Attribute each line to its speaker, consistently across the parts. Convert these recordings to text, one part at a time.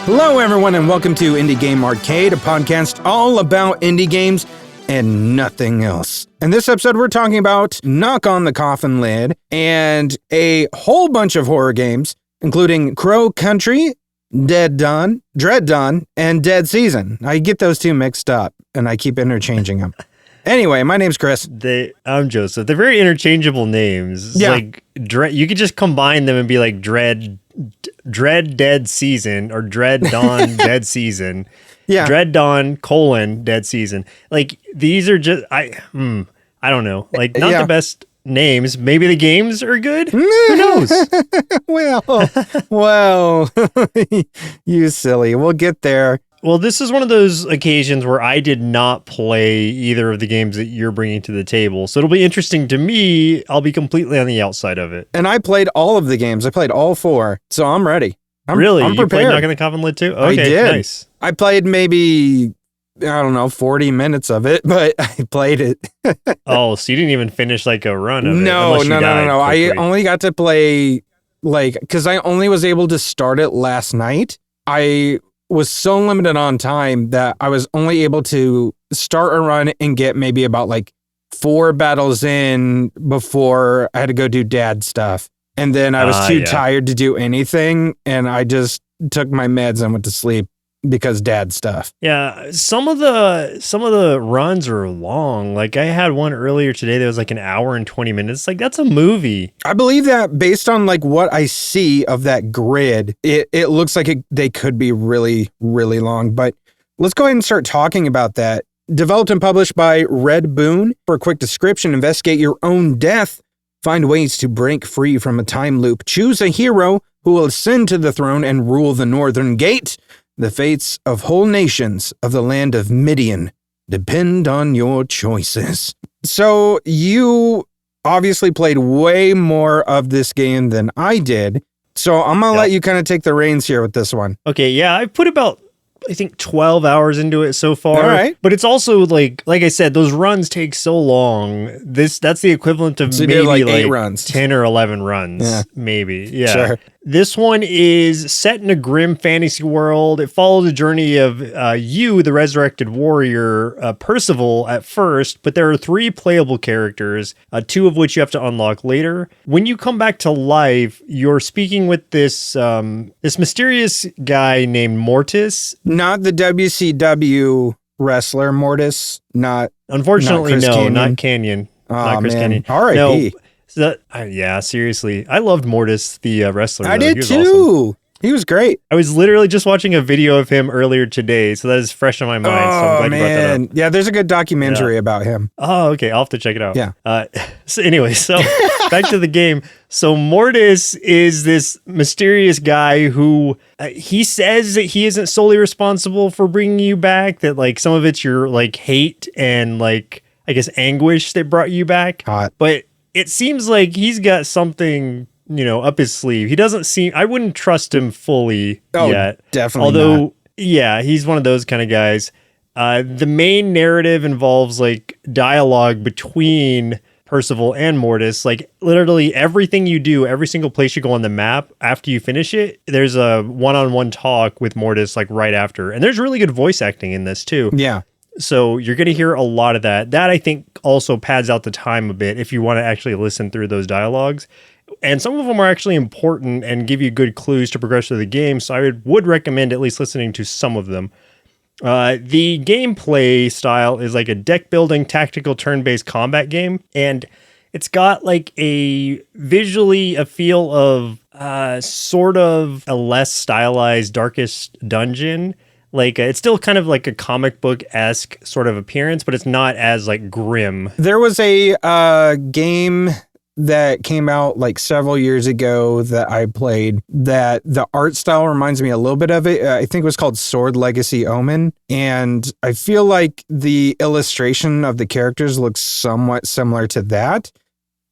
Speaker 1: Hello, everyone, and welcome to Indie Game Arcade, a podcast all about indie games and nothing else. In this episode, we're talking about Knock on the Coffin Lid and a whole bunch of horror games, including Crow Country, Dread Dawn, and Dead Season. I get those two mixed up, and I keep interchanging them. Anyway, my name's Chris.
Speaker 2: I'm Joseph. They're very interchangeable names. It's like you could just combine them and be like Dread Dead Season or Dread Dawn Dead Season. Yeah. Dread Dawn : Dead Season. Like these are just I don't know. Like not the best names. Maybe the games are good. Who knows?
Speaker 1: well, you silly. We'll get there.
Speaker 2: Well, this is one of those occasions where I did not play either of the games that you're bringing to the table. So it'll be interesting to me. I'll be completely on the outside of it.
Speaker 1: And I played all of the games. I played all four. So I'm ready. I'm prepared.
Speaker 2: You played Knock on the Coffin Lid too? Okay,
Speaker 1: I did.
Speaker 2: Nice.
Speaker 1: I played maybe, 40 minutes of it, but I played it.
Speaker 2: Oh, so you didn't even finish like a run of it?
Speaker 1: No. I only got to play, because I only was able to start it last night. I was so limited on time that I was only able to start a run and get maybe about 4 battles in before I had to go do dad stuff. And then I was too tired to do anything, and I just took my meds and went to sleep because dad stuff.
Speaker 2: Yeah, some of the runs are long. Like I had one earlier today that was like an hour and 20 minutes. Like that's a movie.
Speaker 1: I believe that based on what I see of that grid, it looks like they could be really, really long. But let's go ahead and start talking about that. Developed and published by Red Boon. For a quick description, investigate your own death. Find ways to break free from a time loop. Choose a hero who will ascend to the throne and rule the Northern Gate. The fates of whole nations of the land of Midian depend on your choices. So you obviously played way more of this game than I did. So I'm going to let you kind of take the reins here with this one.
Speaker 2: Okay, yeah, I put about, I think 12 hours into it so far.
Speaker 1: All right.
Speaker 2: But it's also like I said, those runs take so long. That's the equivalent of maybe
Speaker 1: 8 runs.
Speaker 2: 10 or 11 runs, maybe. Yeah.
Speaker 1: Sure.
Speaker 2: This one is set in a grim fantasy world. It follows the journey of you, the resurrected warrior, Percival at first, but there are 3 playable characters, 2 of which you have to unlock later. When you come back to life, you're speaking with this mysterious guy named Mortis.
Speaker 1: Not the WCW wrestler Mortis,
Speaker 2: Unfortunately, not Canyon. Not Chris Canyon.
Speaker 1: R.I.P.
Speaker 2: Yeah, seriously. I loved Mortis, the wrestler.
Speaker 1: I did too. Awesome. He was great.
Speaker 2: I was literally just watching a video of him earlier today, so that is fresh on my mind. So I'm glad you brought that up.
Speaker 1: Yeah, there's a good documentary about him.
Speaker 2: Oh, okay. I'll have to check it out.
Speaker 1: Yeah.
Speaker 2: So back to the game. So Mortis is this mysterious guy who he says that he isn't solely responsible for bringing you back, that some of it's your hate and I guess anguish that brought you back.
Speaker 1: Hot.
Speaker 2: But it seems like he's got something, up his sleeve. He doesn't seem, I wouldn't trust him fully yet.
Speaker 1: Definitely
Speaker 2: Although,
Speaker 1: not.
Speaker 2: Yeah, he's one of those kind of guys. The main narrative involves dialogue between Percival and Mortis. Literally everything you do, every single place you go on the map after you finish it, there's a one-on-one talk with Mortis right after. And there's really good voice acting in this too.
Speaker 1: Yeah.
Speaker 2: So you're going to hear a lot of that. That, I think, also pads out the time a bit if you want to actually listen through those dialogues. And some of them are actually important and give you good clues to progress through the game. So I would recommend at least listening to some of them. The gameplay style is like a deck building, tactical, turn-based combat game. And it's got visually a feel of sort of a less stylized Darkest Dungeon. It's still kind of like a comic book-esque sort of appearance, but it's not as grim.
Speaker 1: There was a game that came out several years ago that I played that the art style reminds me a little bit of it. I think it was called Sword Legacy Omen. And I feel like the illustration of the characters looks somewhat similar to that.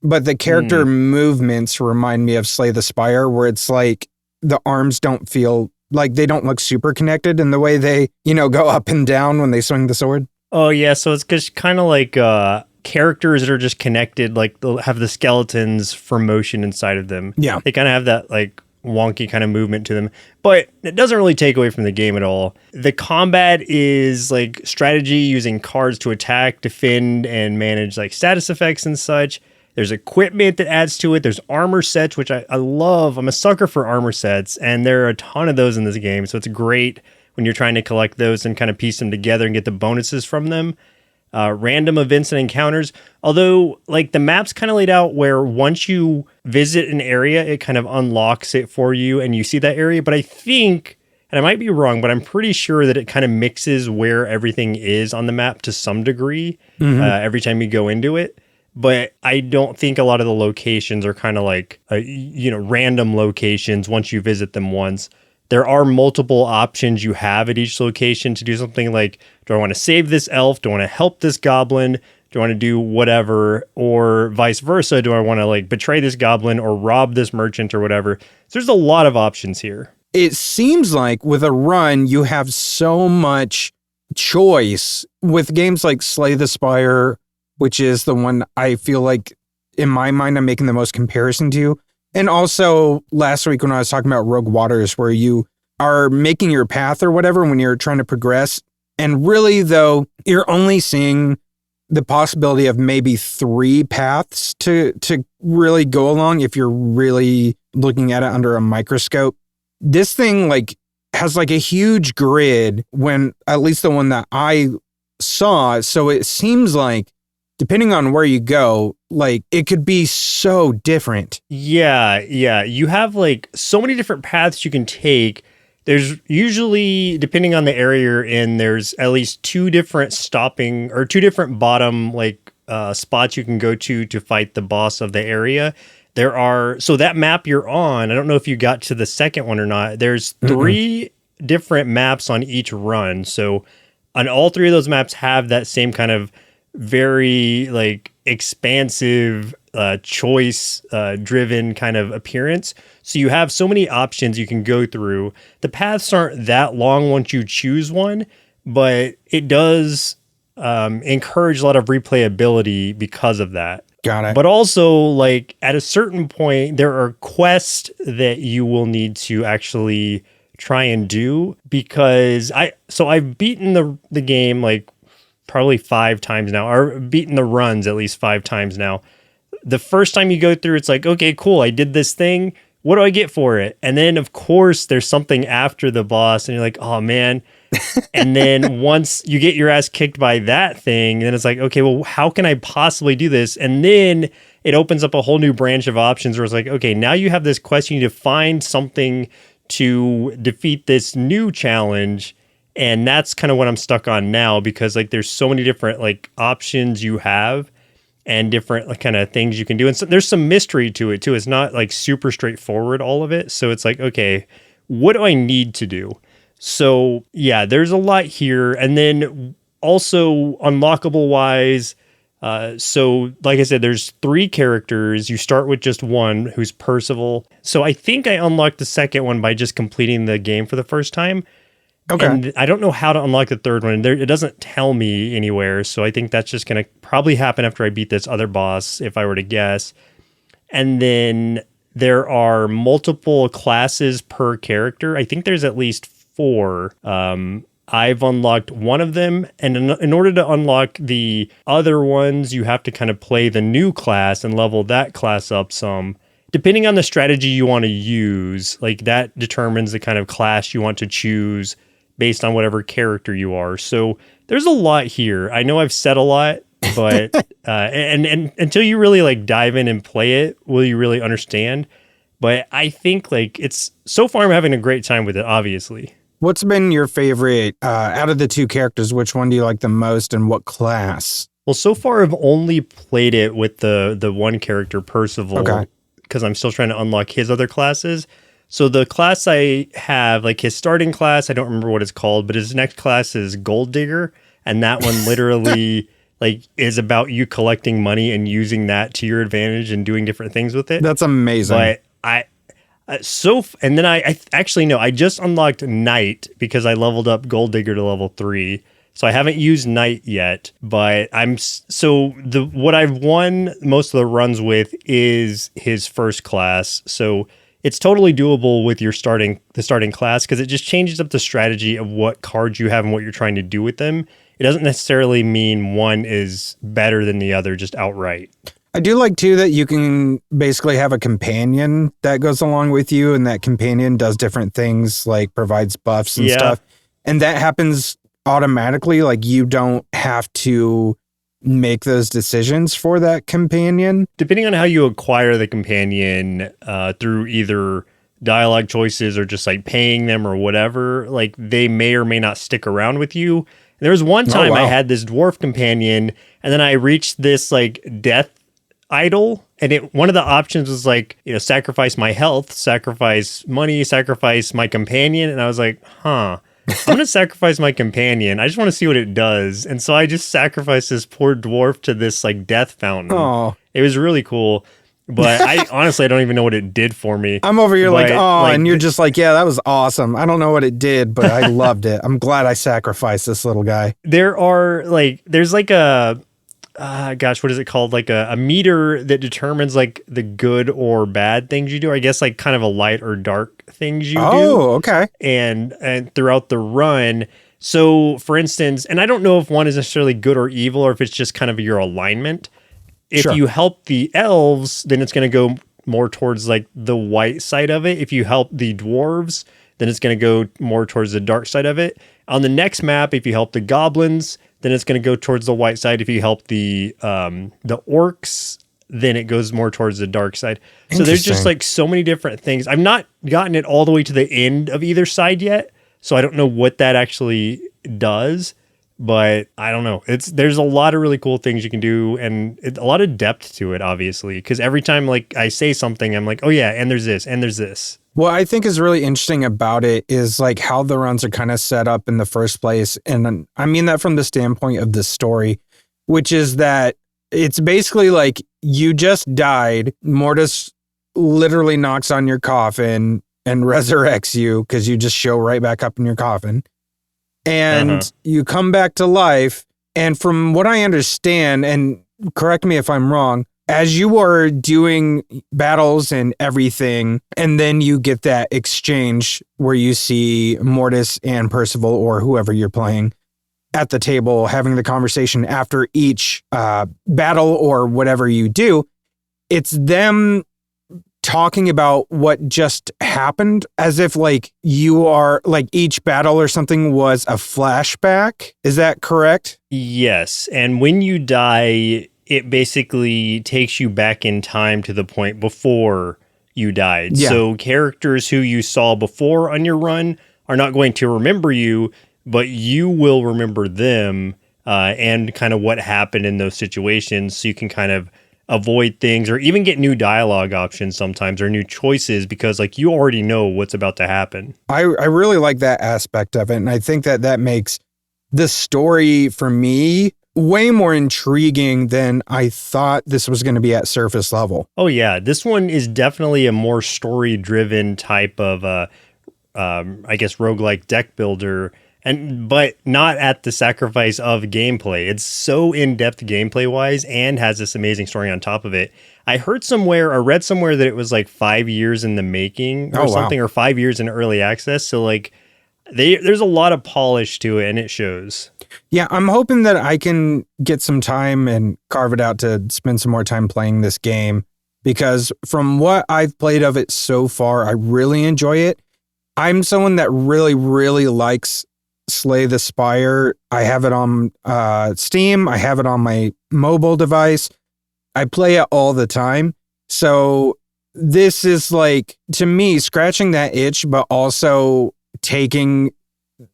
Speaker 1: But the character movements remind me of Slay the Spire, where it's the arms don't feel they don't look super connected in the way they, go up and down when they swing the sword.
Speaker 2: Oh, yeah. So it's just kind of characters that are just connected. They'll have the skeletons for motion inside of them.
Speaker 1: Yeah.
Speaker 2: They kind of have that wonky kind of movement to them, but it doesn't really take away from the game at all. The combat is like strategy using cards to attack, defend, and manage like status effects and such. There's equipment that adds to it. There's armor sets, which I love. I'm a sucker for armor sets, and there are a ton of those in this game. So it's great when you're trying to collect those and kind of piece them together and get the bonuses from them. Random events and encounters. Although, like, the map's kind of laid out where once you visit an area, it kind of unlocks it for you and you see that area. But I think, and I might be wrong, but I'm pretty sure that it kind of mixes where everything is on the map to some degree every time you go into it. But I don't think a lot of the locations are kind of like, random locations once you visit them once. There are multiple options you have at each location to do something like, do I want to save this elf? Do I want to help this goblin? Do I want to do whatever? Or vice versa? Do I want to like betray this goblin or rob this merchant or whatever? So there's a lot of options here.
Speaker 1: It seems like with a run, you have so much choice with games like Slay the Spire, which is the one I feel like in my mind I'm making the most comparison to. And also last week when I was talking about Rogue Waters, where you are making your path or whatever when you're trying to progress. And really, though, you're only seeing the possibility of maybe 3 paths to really go along if you're really looking at it under a microscope. This thing like has like a huge grid when at least the one that I saw. So it seems like depending on where you go, like it could be so different.
Speaker 2: Yeah. You have like so many different paths you can take. There's usually, depending on the area you're in, there's at least 2 different stopping or 2 different bottom like spots you can go to fight the boss of the area. So that map you're on, I don't know if you got to the second one or not. There's 3 different maps on each run. So on all 3 of those maps have that same kind of very like expansive choice driven kind of appearance. So you have so many options you can go through. The paths aren't that long once you choose one, but it does encourage a lot of replayability because of that.
Speaker 1: Got it.
Speaker 2: But also, like at a certain point, there are quests that you will need to actually try and do, because I've beaten the game like probably 5 times now, or beaten the runs at least 5 times now. The first time you go through, it's like, okay, cool, I did this thing. What do I get for it? And then, of course, there's something after the boss, and you're like, oh, man. And then once you get your ass kicked by that thing, then it's like, okay, well, how can I possibly do this? And then it opens up a whole new branch of options where it's like, okay, now you have this quest. You need to find something to defeat this new challenge. And that's kind of what I'm stuck on now, because like there's so many different like options you have and different like, kind of things you can do. And so there's some mystery to it too. It's not like super straightforward, all of it. So it's like, okay, what do I need to do? So yeah, there's a lot here. And then also unlockable wise, so like I said, there's 3 characters. You start with just one, who's Percival. So I think I unlocked the second one by just completing the game for the first time.
Speaker 1: Okay.
Speaker 2: And I don't know how to unlock the third one. It doesn't tell me anywhere. So I think that's just going to probably happen after I beat this other boss, if I were to guess. And then there are multiple classes per character. I think there's at least 4. I've unlocked one of them. And in order to unlock the other ones, you have to kind of play the new class and level that class up some. Depending on the strategy you want to use, like that determines the kind of class you want to choose based on whatever character you are. So there's a lot here. I know I've said a lot, but and until you really like dive in and play it, will you really understand? But I think like it's so far I'm having a great time with it, obviously.
Speaker 1: What's been your favorite out of the 2 characters? Which one do you like the most, and what class?
Speaker 2: Well, so far I've only played it with the one character, Percival.
Speaker 1: Okay.
Speaker 2: Because I'm still trying to unlock his other classes. So the class I have, like his starting class, I don't remember what it's called, but his next class is Gold Digger. And that one literally like is about you collecting money and using that to your advantage and doing different things with it.
Speaker 1: That's amazing.
Speaker 2: But and then I actually, no, I just unlocked Knight because I leveled up Gold Digger to level 3. So I haven't used Knight yet, but what I've won most of the runs with is his first class. So it's totally doable with the starting class, because it just changes up the strategy of what cards you have and what you're trying to do with them. It doesn't necessarily mean one is better than the other just outright.
Speaker 1: I do like, too, that you can basically have a companion that goes along with you, and that companion does different things, like provides buffs and stuff. And that happens automatically. Like, you don't have to make those decisions for that companion.
Speaker 2: Depending on how you acquire the companion, through either dialogue choices or just like paying them or whatever, like they may or may not stick around with you. There was one time I had this dwarf companion, and then I reached this like death idol, and one of the options was like, sacrifice my health, sacrifice money, sacrifice my companion. And I was like, I'm going to sacrifice my companion. I just want to see what it does. And so I just sacrificed this poor dwarf to this like death fountain.
Speaker 1: Oh,
Speaker 2: it was really cool. But I honestly, I don't even know what it did for me.
Speaker 1: I'm over here and you're just like, yeah, that was awesome. I don't know what it did, but I loved it. I'm glad I sacrificed this little guy.
Speaker 2: There's like a, what is it called? Like a meter that determines like the good or bad things you do. I guess like kind of a light or dark things you do.
Speaker 1: Oh, okay.
Speaker 2: And throughout the run. So for instance, and I don't know if one is necessarily good or evil, or if it's just kind of your alignment. If you help the elves, then it's going to go more towards like the white side of it. If you help the dwarves, then it's going to go more towards the dark side of it. On the next map, if you help the goblins, then it's going to go towards the white side. If you help the orcs, then it goes more towards the dark side. So there's just like so many different things. I've not gotten it all the way to the end of either side yet, so I don't know what that actually does. But I don't know. There's a lot of really cool things you can do, and a lot of depth to it, obviously. Because every time like I say something, I'm like, oh yeah, and there's this, and there's this.
Speaker 1: What I think is really interesting about it is like how the runs are kind of set up in the first place. And I mean that from the standpoint of the story, which is that it's basically like you just died. Mortis literally knocks on your coffin and resurrects you because you just show right back up in your coffin. And you come back to life. And from what I understand, and correct me if I'm wrong, as you are doing battles and everything, and then you get that exchange where you see Mortis and Percival or whoever you're playing at the table having the conversation after each battle or whatever you do, it's them talking about what just happened as if like you are like each battle or something was a flashback. Is that correct?
Speaker 2: Yes. And when you die, it basically takes you back in time to the point before you died. Yeah. So characters who you saw before on your run are not going to remember you, but you will remember them and kind of what happened in those situations. So you can kind of avoid things or even get new dialogue options sometimes or new choices because like you already know what's about to happen.
Speaker 1: I really like that aspect of it. And I think that makes the story for me way more intriguing than I thought this was going to be at surface level.
Speaker 2: Oh yeah. This one is definitely a more story driven type of, I guess, roguelike deck builder. But not at the sacrifice of gameplay. It's so in-depth gameplay-wise and has this amazing story on top of it. I read somewhere that it was like 5 years in the making or something, or 5 years in early access. So like there's a lot of polish to it and it shows.
Speaker 1: Yeah, I'm hoping that I can get some time and carve it out to spend some more time playing this game because from what I've played of it so far, I really enjoy it. I'm someone that really, really likes Slay the Spire. I have it on Steam. I have it on my mobile device. I play it all the time. So this is like, to me, scratching that itch, but also taking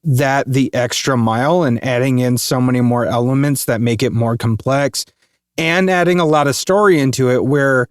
Speaker 1: that the extra mile and adding in so many more elements that make it more complex and adding a lot of story into it where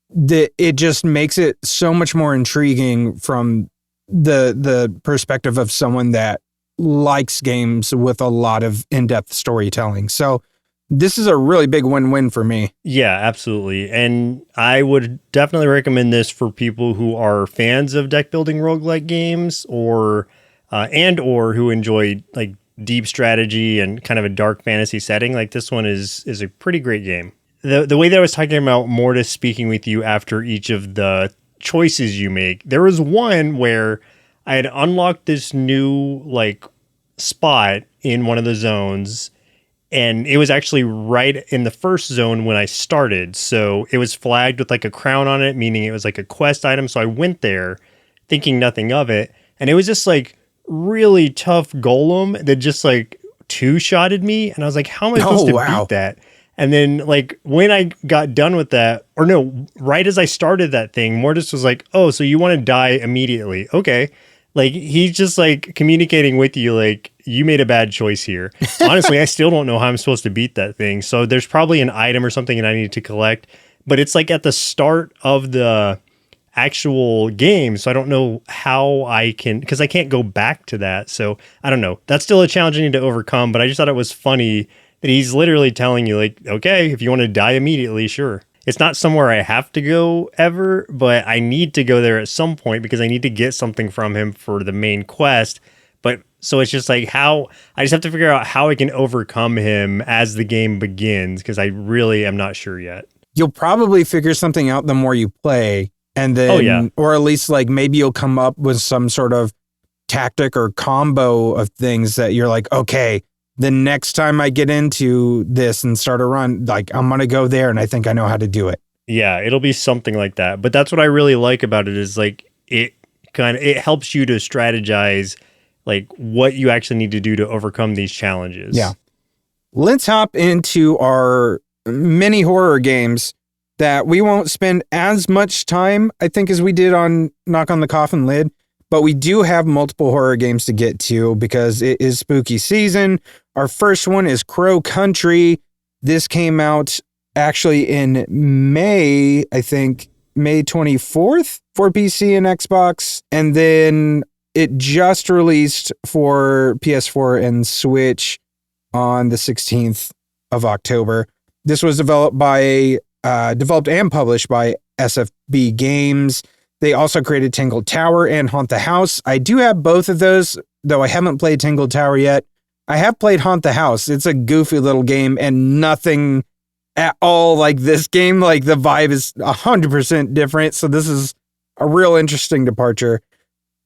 Speaker 1: it just makes it so much more intriguing from the perspective of someone that likes games with a lot of in-depth storytelling. So this is a really big win-win for me.
Speaker 2: Yeah, absolutely. And I would definitely recommend this for people who are fans of deck building roguelike games or who enjoy like deep strategy and kind of a dark fantasy setting. Like this one is a pretty great game. The way that I was talking about Mortis speaking with you after each of the choices you make. There was one where I had unlocked this new like spot in one of the zones, and it was actually right in the first zone when I started. So it was flagged with like a crown on it, meaning it was like a quest item. So I went there thinking nothing of it. And it was just like really tough golem that just like two-shotted me. And I was like, how am I supposed to beat that? And then like when I got done with that, or no, right as I started that thing, Mortis was like, oh, so you want to die immediately. Okay. Like he's just like communicating with you like you made a bad choice here. Honestly, I still don't know how I'm supposed to beat that thing. So there's probably an item or something that I need to collect, but it's like at the start of the actual game. So I don't know how I can, because I can't go back to that. So I don't know. That's still a challenge I need to overcome, but I just thought it was funny that he's literally telling you like, okay, if you want to die immediately, sure. It's not somewhere I have to go ever, but I need to go there at some point because I need to get something from him for the main quest. But so it's just like how I just have to figure out how I can overcome him as the game begins, because I really am not sure yet.
Speaker 1: You'll probably figure something out the more you play, and then, or at least like maybe you'll come up with some sort of tactic or combo of things that you're like, okay, the next time I get into this and start a run, like I'm going to go there and I think I know how to do it.
Speaker 2: Yeah, it'll be something like that. But that's what I really like about it is like it helps you to strategize like what you actually need to do to overcome these challenges.
Speaker 1: Yeah. Let's hop into our mini horror games that we won't spend as much time, I think, as we did on Knock on the Coffin Lid. But we do have multiple horror games to get to because it is spooky season. Our first one is Crow Country. This came out actually in May, I think, May 24th for PC and Xbox. And then it just released for PS4 and Switch on the 16th of October. This was developed and published by SFB Games. They also created Tangled Tower and Haunt the House. I do have both of those, though I haven't played Tangled Tower yet. I have played Haunt the House. It's a goofy little game and nothing at all like this game. Like the vibe is 100% different. So this is a real interesting departure.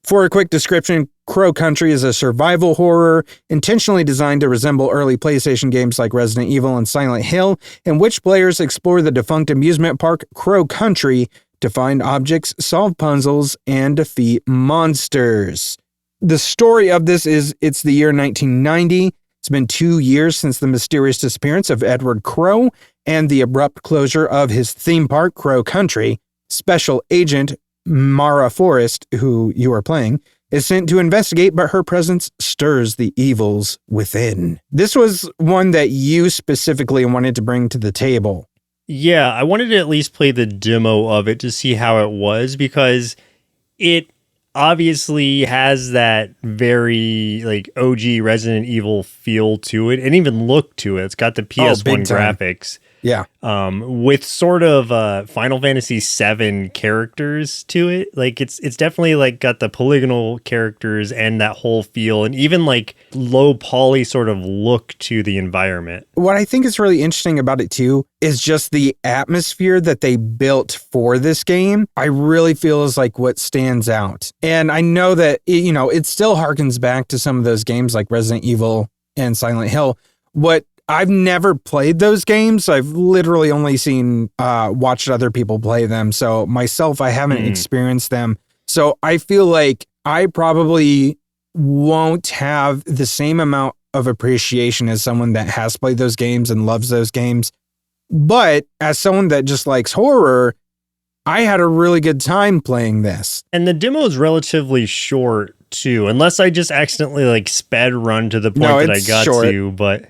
Speaker 1: For a quick description, Crow Country is a survival horror intentionally designed to resemble early PlayStation games like Resident Evil and Silent Hill, in which players explore the defunct amusement park Crow Country to find objects, solve puzzles, and defeat monsters. The story of this is it's the year 1990. It's been 2 years since the mysterious disappearance of Edward Crow and the abrupt closure of his theme park, Crow Country. Special Agent Mara Forrest, who you are playing, is sent to investigate, but her presence stirs the evils within. This was one that you specifically wanted to bring to the table.
Speaker 2: Yeah, I wanted to at least play the demo of it to see how it was, because it obviously has that very like OG Resident Evil feel to it and even look to it. It's got the PS1 graphics.
Speaker 1: Yeah.
Speaker 2: With sort of Final Fantasy VII characters to it. Like it's definitely like got the polygonal characters and that whole feel, and even like low poly sort of look to the environment.
Speaker 1: What I think is really interesting about it too is just the atmosphere that they built for this game. I really feel is like what stands out. And I know that, you know, it still harkens back to some of those games like Resident Evil and Silent Hill. I've never played those games. I've literally only watched other people play them. So myself, I haven't experienced them. So I feel like I probably won't have the same amount of appreciation as someone that has played those games and loves those games. But as someone that just likes horror, I had a really good time playing this.
Speaker 2: And the demo is relatively short too, unless I just accidentally like sped run to the point that I got to, but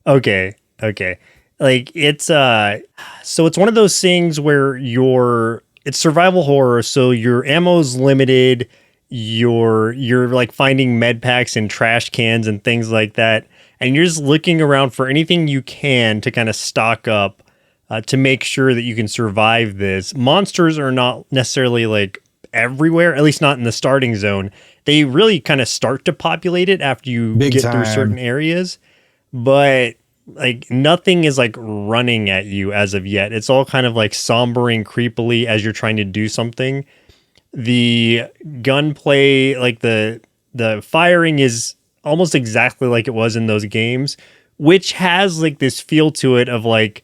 Speaker 2: Okay. Like it's so it's one of those things where it's survival horror, so your ammo's limited, you're like finding med packs and trash cans and things like that, and you're just looking around for anything you can to kind of stock up to make sure that you can survive this. Monsters are not necessarily like everywhere, at least not in the starting zone. They really kind of start to populate it after you get through certain areas. But like nothing is like running at you as of yet. It's all kind of like sombering creepily as you're trying to do something. The gunplay, like the firing is almost exactly like it was in those games, which has like this feel to it of like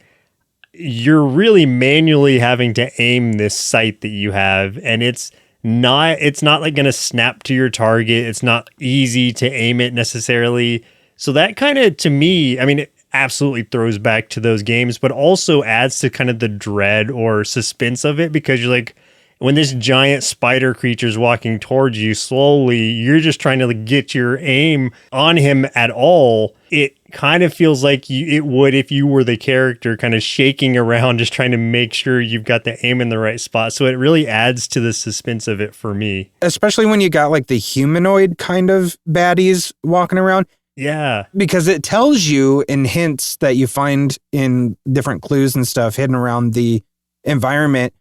Speaker 2: you're really manually having to aim this sight that you have, and it's not like going to snap to your target. It's not easy to aim it necessarily. So that kind of, to me, I mean, it absolutely throws back to those games, but also adds to kind of the dread or suspense of it, because you're like, when this giant spider creature's walking towards you slowly, you're just trying to like, get your aim on him at all. It kind of feels like it would if you were the character kind of shaking around, just trying to make sure you've got the aim in the right spot. So it really adds to the suspense of it for me.
Speaker 1: Especially when you got like the humanoid kind of baddies walking around.
Speaker 2: Yeah.
Speaker 1: Because it tells you in hints that you find in different clues and stuff hidden around the environment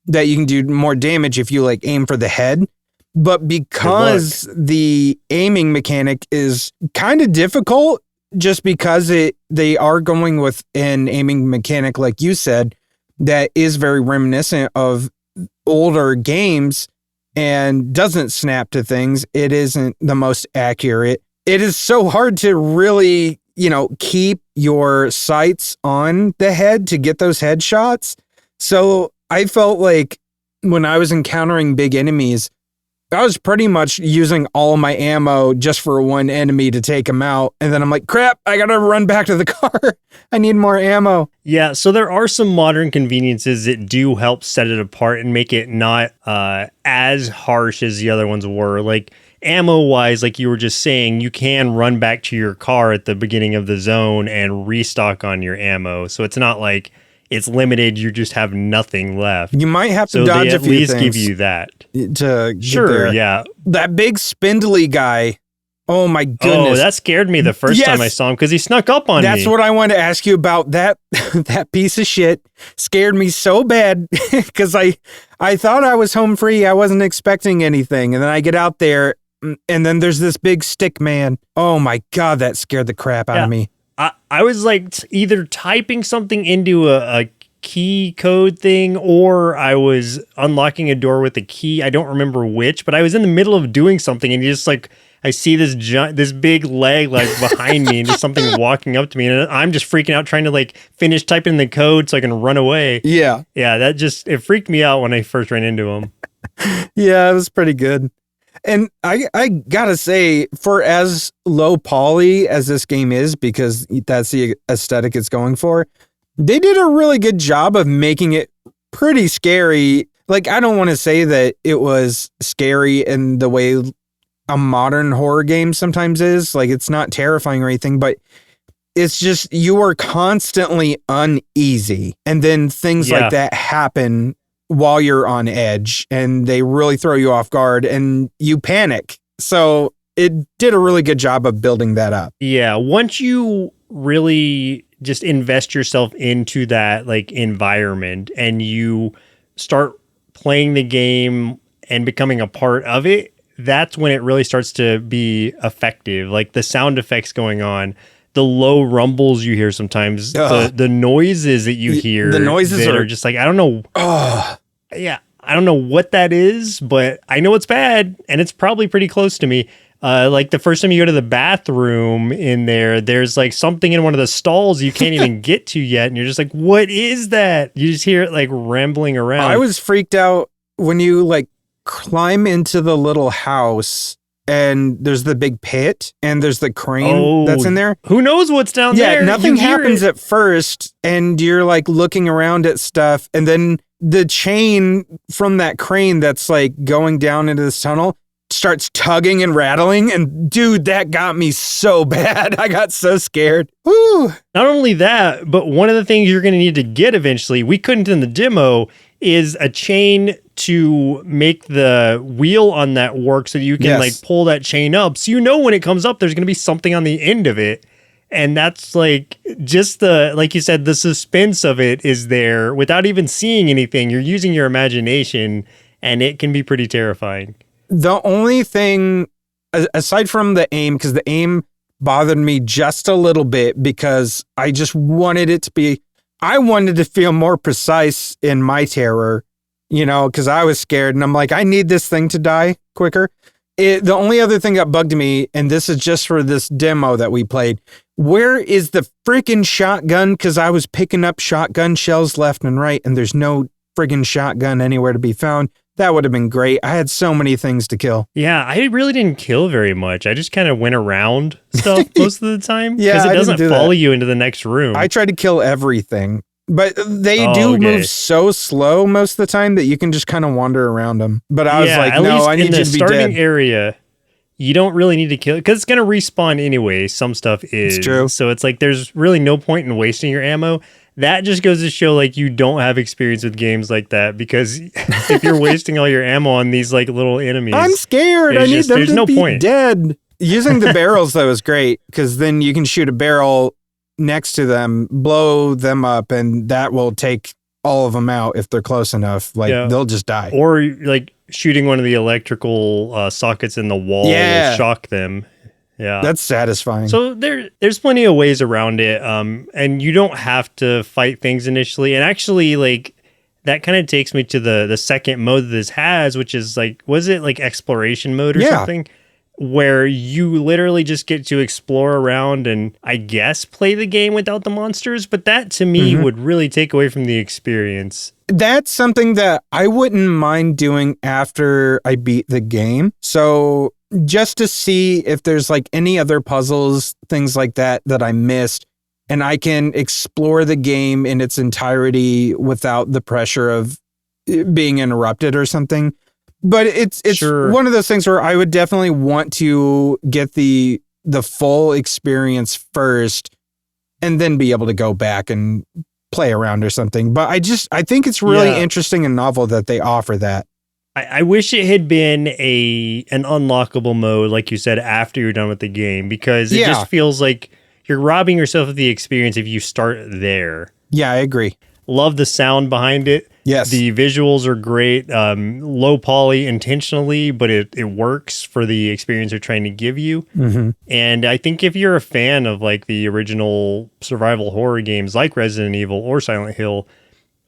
Speaker 1: that you can do more damage if you like aim for the head. But because the aiming mechanic is kind of difficult, just because they are going with an aiming mechanic, like you said, that is very reminiscent of older games and doesn't snap to things. It isn't the most accurate. It is so hard to really, keep your sights on the head to get those headshots. So I felt like when I was encountering big enemies, I was pretty much using all my ammo just for one enemy to take him out. And then I'm like, crap, I got to run back to the car. I need more ammo.
Speaker 2: Yeah, so there are some modern conveniences that do help set it apart and make it not as harsh as the other ones were. Like ammo-wise, like you were just saying, you can run back to your car at the beginning of the zone and restock on your ammo. So it's not like it's limited, you just have nothing left.
Speaker 1: You might have to dodge a few things. So they at least
Speaker 2: give you that.
Speaker 1: To
Speaker 2: sure,
Speaker 1: there.
Speaker 2: Yeah.
Speaker 1: That big spindly guy, oh my goodness.
Speaker 2: Oh, that scared me the first time I saw him because he snuck up on me.
Speaker 1: That's what I wanted to ask you about. That piece of shit scared me so bad because I thought I was home free. I wasn't expecting anything. And then I get out there and then there's this big stick man. Oh my God, that scared the crap out of me.
Speaker 2: I was like either typing something into a key code thing or I was unlocking a door with a key. I don't remember which, but I was in the middle of doing something and you just like, I see this big leg like behind me and just something walking up to me and I'm just freaking out trying to like finish typing the code so I can run away.
Speaker 1: Yeah.
Speaker 2: Yeah, it freaked me out when I first ran into him.
Speaker 1: Yeah, it was pretty good. And I gotta say, for as low poly as this game is, because that's the aesthetic it's going for, they did a really good job of making it pretty scary. Like, I don't want to say that it was scary in the way a modern horror game sometimes is. Like, it's not terrifying or anything, but it's just you are constantly uneasy. And then things like that happen while you're on edge and they really throw you off guard and you panic. So it did a really good job of building that up.
Speaker 2: Yeah. Once you really just invest yourself into that like environment and you start playing the game and becoming a part of it, that's when it really starts to be effective. Like the sound effects going on, the low rumbles you hear sometimes, the noises that you hear,
Speaker 1: the noises
Speaker 2: are just like, I don't know. Yeah, I don't know what that is, but I know it's bad, and it's probably pretty close to me. Like the first time you go to the bathroom in there's like something in one of the stalls you can't even get to yet, and you're just like, what is that? You just hear it like rambling around.
Speaker 1: I was freaked out when you like climb into the little house, and there's the big pit, and there's the crane that's in there.
Speaker 2: Who knows what's down there?
Speaker 1: Yeah, nothing happens at first, and you're like looking around at stuff, and then the chain from that crane that's like going down into this tunnel starts tugging and rattling. And dude, that got me so bad. I got so scared. Woo.
Speaker 2: Not only that, but one of the things you're going to need to get eventually, we couldn't in the demo, is a chain to make the wheel on that work so you can like pull that chain up. So when it comes up, there's going to be something on the end of it. And that's like just like you said, the suspense of it is there without even seeing anything. You're using your imagination and it can be pretty terrifying.
Speaker 1: The only thing, aside from the aim, because the aim bothered me just a little bit because I just wanted it to be, I wanted to feel more precise in my terror. because I was scared and I'm like, I need this thing to die quicker. The only other thing that bugged me, and this is just for this demo that we played, where is the freaking shotgun? Because I was picking up shotgun shells left and right, and there's no friggin' shotgun anywhere to be found. That would have been great. I had so many things to kill.
Speaker 2: Yeah, I really didn't kill very much. I just kind of went around stuff most of the time.
Speaker 1: Yeah,
Speaker 2: because it
Speaker 1: I
Speaker 2: doesn't
Speaker 1: didn't do
Speaker 2: follow
Speaker 1: that.
Speaker 2: you into the next room.
Speaker 1: I tried to kill everything, but they do move so slow most of the time that you can just kind of wander around them. But I was like, no, I need you to be dead.
Speaker 2: In the starting area, you don't really need to kill it because it's going to respawn anyway. Some stuff is.
Speaker 1: It's true.
Speaker 2: So it's like there's really no point in wasting your ammo. That just goes to show like you don't have experience with games like that, because if you're wasting all your ammo on these like little enemies,
Speaker 1: I'm scared. I need them to be dead. Using the barrels though is great, because then you can shoot a barrel next to them, blow them up, and that will take all of them out if they're close enough. Like they'll just die.
Speaker 2: Or like shooting one of the electrical sockets in the wall will shock them. Yeah,
Speaker 1: that's satisfying.
Speaker 2: So there's plenty of ways around it, and you don't have to fight things initially. And actually, like that kind of takes me to the second mode that this has, which is like, was it like exploration mode or something, where you literally just get to explore around and I guess play the game without the monsters. But that to me would really take away from the experience.
Speaker 1: That's something that I wouldn't mind doing after I beat the game. So just to see if there's like any other puzzles, things like that I missed, and I can explore the game in its entirety without the pressure of being interrupted or something. But it's one of those things where I would definitely want to get the full experience first and then be able to go back and play around or something. But I think it's really interesting and novel that they offer that.
Speaker 2: I wish it had been an unlockable mode, like you said, after you're done with the game, because it just feels like you're robbing yourself of the experience if you start there.
Speaker 1: Yeah, I agree.
Speaker 2: Love the sound behind it.
Speaker 1: Yes.
Speaker 2: The visuals are great. Low poly intentionally, but it works for the experience they're trying to give you. And I think if you're a fan of like the original survival horror games like Resident Evil or Silent Hill,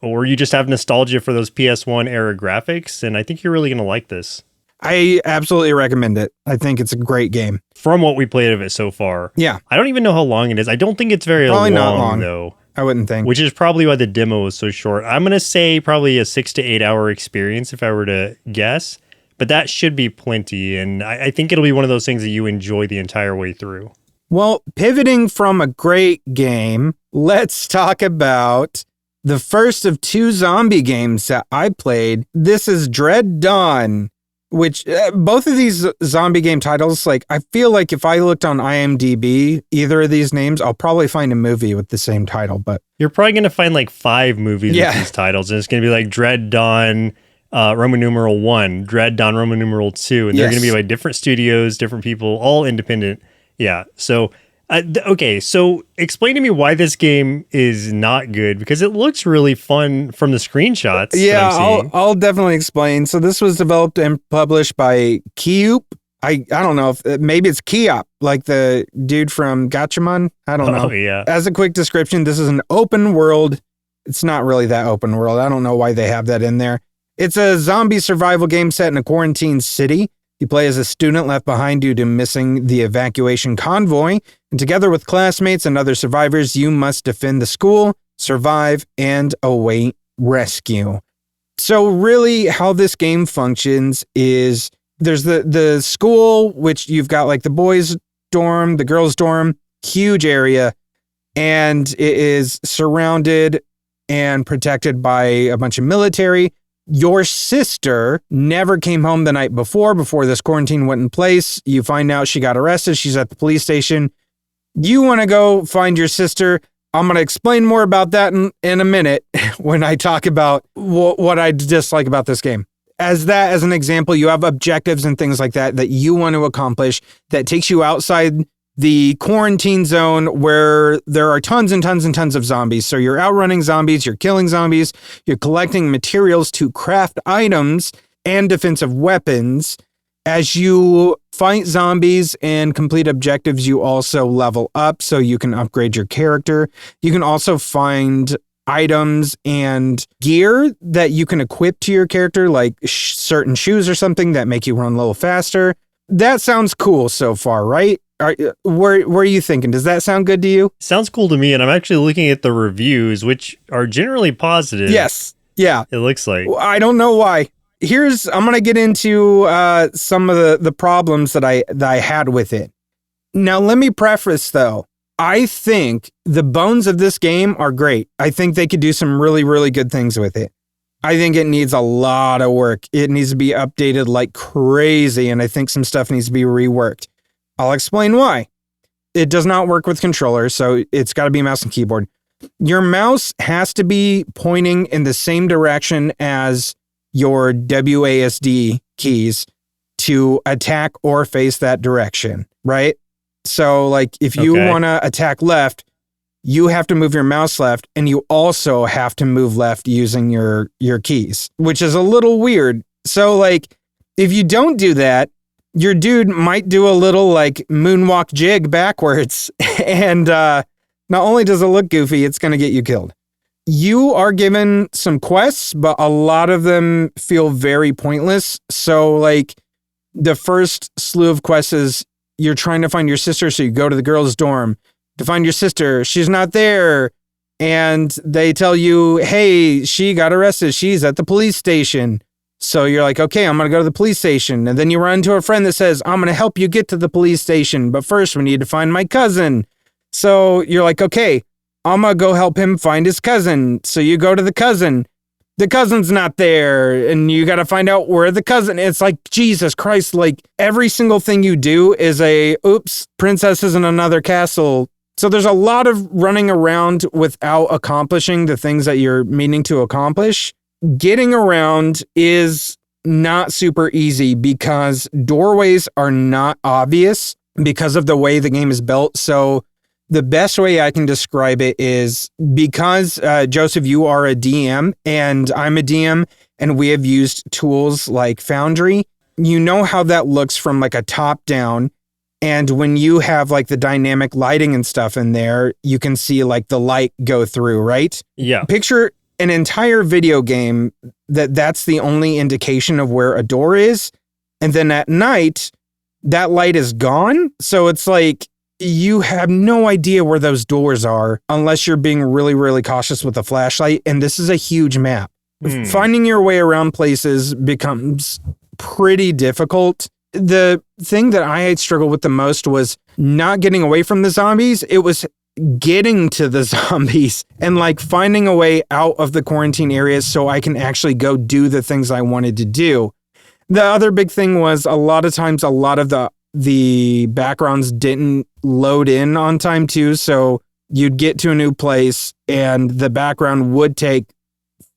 Speaker 2: or you just have nostalgia for those PS1 era graphics, and I think you're really going to like this.
Speaker 1: I absolutely recommend it. I think it's a great game.
Speaker 2: From what we played of it so far.
Speaker 1: Yeah.
Speaker 2: I don't even know how long it is. I don't think it's very
Speaker 1: probably
Speaker 2: long,
Speaker 1: not long,
Speaker 2: though.
Speaker 1: I wouldn't think.
Speaker 2: Which is probably why the demo was so short. I'm going to say probably a 6 to 8 hour experience if I were to guess, but that should be plenty. And I think it'll be one of those things that you enjoy the entire way through.
Speaker 1: Well, pivoting from a great game, let's talk about the first of 2 zombie games that I played. This is Dread Dawn, which both of these zombie game titles, like I feel like if I looked on IMDb, either of these names, I'll probably find a movie with the same title. But
Speaker 2: you're probably going to find like 5 movies with these titles, and it's going to be like Dread Dawn, Roman numeral 1, Dread Dawn, Roman numeral 2, and they're going to be by different studios, different people, all independent. Yeah, so okay, so explain to me why this game is not good, because it looks really fun from the screenshots.
Speaker 1: Yeah, I'll definitely explain. So this was developed and published by Keop. I don't know if maybe it's Keop, like the dude from Gatchaman. I don't know.
Speaker 2: Yeah.
Speaker 1: As a quick description, this is an open world. It's not really that open world. I don't know why they have that in there. It's a zombie survival game set in a quarantine city. You play as a student left behind due to missing the evacuation convoy, and together with classmates and other survivors, you must defend the school, survive, and await rescue. So really how this game functions is there's the school, which you've got like the boys' dorm, the girls' dorm, huge area, and it is surrounded and protected by a bunch of military. Your sister never came home the night before this quarantine went in place. You find out she got arrested. She's at the police station. You want to go find your sister. I'm going to explain more about that in a minute when I talk about what I dislike about this game. As an example, you have objectives and things like that you want to accomplish that takes you outside the quarantine zone where there are tons and tons and tons of zombies. So you're outrunning zombies, you're killing zombies, you're collecting materials to craft items and defensive weapons. As you fight zombies and complete objectives, you also level up so you can upgrade your character. You can also find items and gear that you can equip to your character, like certain shoes or something that make you run a little faster. That sounds cool so far, right? Where are you thinking? Does that sound good to you?
Speaker 2: Sounds cool to me, and I'm actually looking at the reviews, which are generally positive.
Speaker 1: Yes. Yeah.
Speaker 2: It looks like.
Speaker 1: I don't know why. I'm going to get into some of the problems that I had with it. Now, let me preface, though. I think the bones of this game are great. I think they could do some really, really good things with it. I think it needs a lot of work. It needs to be updated like crazy, and I think some stuff needs to be reworked. I'll explain why. It does not work with controllers, so it's got to be mouse and keyboard. Your mouse has to be pointing in the same direction as your WASD keys to attack or face that direction, right? So, like, if you want to attack left, you have to move your mouse left, and you also have to move left using your keys, which is a little weird. So, like, if you don't do that, your dude might do a little, like, moonwalk jig backwards, and not only does it look goofy, it's going to get you killed. You are given some quests, but a lot of them feel very pointless. So, like, the first slew of quests is you're trying to find your sister, so you go to the girls' dorm to find your sister. She's not there. And they tell you, hey, she got arrested. She's at the police station. So you're like, okay, I'm going to go to the police station. And then you run into a friend that says, I'm going to help you get to the police station. But first, we need to find my cousin. So you're like, okay, I'm going to go help him find his cousin. So you go to the cousin. The cousin's not there. And you got to find out where the cousin is. It's like, Jesus Christ, like every single thing you do is oops, princess is in another castle. So there's a lot of running around without accomplishing the things that you're meaning to accomplish. Getting around is not super easy because doorways are not obvious because of the way the game is built. So the best way I can describe it is because, Joseph, you are a DM and I'm a DM and we have used tools like Foundry. You know how that looks from like a top down. And when you have like the dynamic lighting and stuff in there, you can see like the light go through, right?
Speaker 2: Yeah.
Speaker 1: Picture an entire video game that's the only indication of where a door is. And then at night, that light is gone. So it's like you have no idea where those doors are unless you're being really, really cautious with a flashlight. And this is a huge map. Finding your way around places becomes pretty difficult. The thing that I had struggled with the most was not getting away from the zombies. It was getting to the zombies and like finding a way out of the quarantine areas so I can actually go do the things I wanted to do. The other big thing was a lot of times, a lot of the backgrounds didn't load in on time too. So you'd get to a new place and the background would take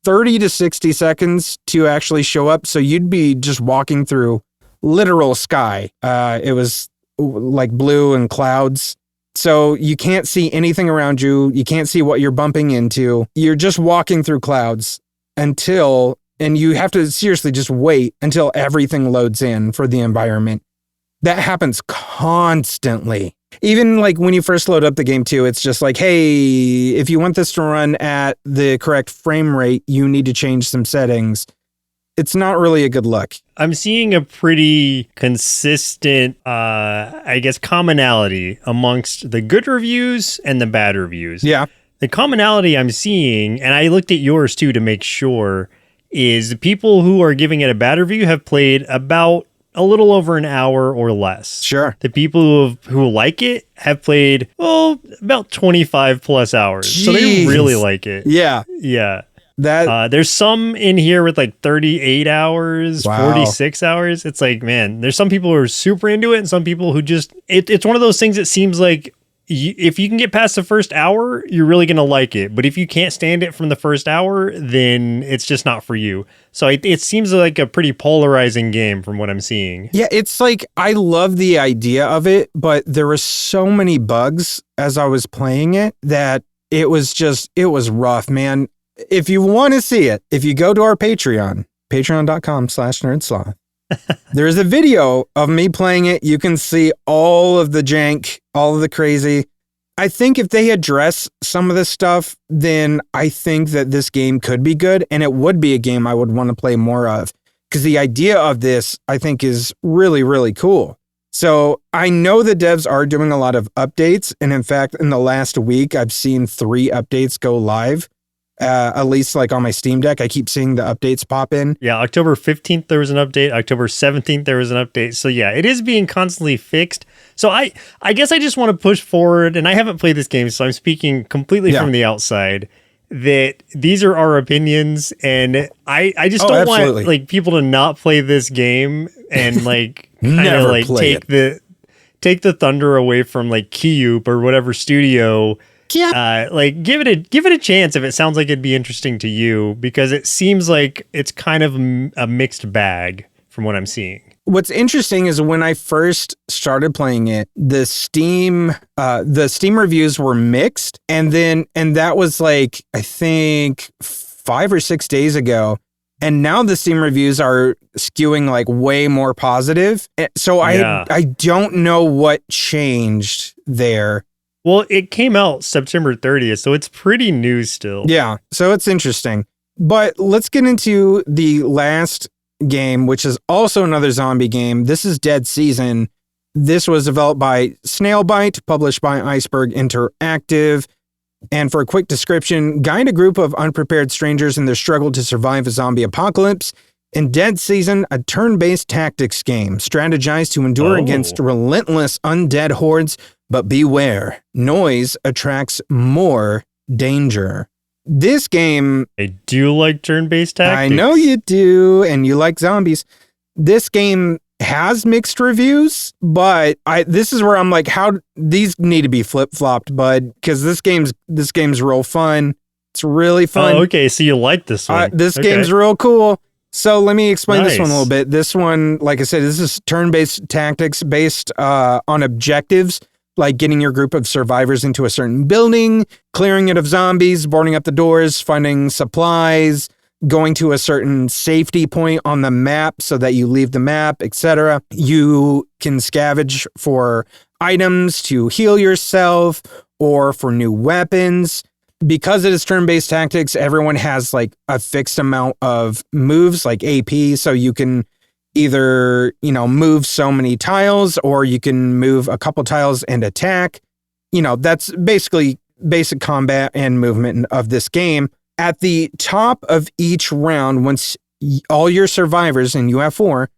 Speaker 1: 30 to 60 seconds to actually show up. So you'd be just walking through literal sky. It was like blue and clouds. So you can't see anything around you. You can't see what you're bumping into. You're just walking through clouds and you have to seriously just wait until everything loads in for the environment. That happens constantly. Even like when you first load up the game too, it's just like, hey, if you want this to run at the correct frame rate, you need to change some settings. It's not really a good look.
Speaker 2: I'm seeing a pretty consistent, I guess, commonality amongst the good reviews and the bad reviews.
Speaker 1: Yeah.
Speaker 2: The commonality I'm seeing, and I looked at yours too to make sure, is the people who are giving it a bad review have played about a little over an hour or less.
Speaker 1: Sure.
Speaker 2: The people who like it have played, about 25 plus hours.
Speaker 1: Jeez.
Speaker 2: So they really like it.
Speaker 1: Yeah.
Speaker 2: Yeah.
Speaker 1: That
Speaker 2: there's some in here with like 38 hours,
Speaker 1: wow.
Speaker 2: 46 hours. It's like, man, there's some people who are super into it and some people who just, it's one of those things that seems like if you can get past the first hour, you're really going to like it. But if you can't stand it from the first hour, then it's just not for you. So it seems like a pretty polarizing game from what I'm seeing.
Speaker 1: Yeah, it's like, I love the idea of it, but there were so many bugs as I was playing it that it was rough, man. If you want to see it, if you go to our Patreon, patreon.com/nerdsloth, there is a video of me playing it. You can see all of the jank, all of the crazy. I think if they address some of this stuff, then I think that this game could be good, and it would be a game I would want to play more of. Because the idea of this, I think, is really, really cool. So I know the devs are doing a lot of updates. And in fact, in the last week, I've seen 3 updates go live. At least like on my Steam Deck, I keep seeing the updates pop in.
Speaker 2: Yeah, October 15th, there was an update. October 17th, there was an update. So yeah, it is being constantly fixed. So I guess I just want to push forward, and I haven't played this game, so I'm speaking completely from the outside, that these are our opinions, and I just don't want like people to not play this game and like kind of like take the thunder away from like Kiyup or whatever studio. Yeah. Like give it a chance if it sounds like it'd be interesting to you, because it seems like it's kind of a mixed bag from what I'm seeing.
Speaker 1: What's interesting is when I first started playing it, the Steam reviews were mixed, and that was like I think 5 or 6 days ago, and now the Steam reviews are skewing like way more positive. So I don't know what changed there.
Speaker 2: Well, it came out September 30th, so it's pretty new still.
Speaker 1: Yeah, so it's interesting. But let's get into the last game, which is also another zombie game. This is Dead Season. This was developed by Snailbite, published by Iceberg Interactive. And for a quick description, guide a group of unprepared strangers in their struggle to survive a zombie apocalypse. In Dead Season, a turn-based tactics game. Strategize to endure against relentless undead hordes, but beware, noise attracts more danger. This game...
Speaker 2: I do like turn-based tactics.
Speaker 1: I know you do, and you like zombies. This game has mixed reviews, but this is where I'm like, how these need to be flip-flopped, bud, because this game's real fun. It's really fun.
Speaker 2: Oh, okay, so you like this one.
Speaker 1: This game's real cool. So let me explain this one a little bit. This one, like I said, this is turn-based tactics based on objectives, like getting your group of survivors into a certain building, clearing it of zombies, boarding up the doors, finding supplies, going to a certain safety point on the map so that you leave the map, etc. You can scavenge for items to heal yourself or for new weapons. Because it is turn-based tactics, everyone has like a fixed amount of moves, like AP, so you can either, move so many tiles, or you can move a couple tiles and attack. That's basically basic combat and movement of this game. At the top of each round, once all your survivors, and you have 4,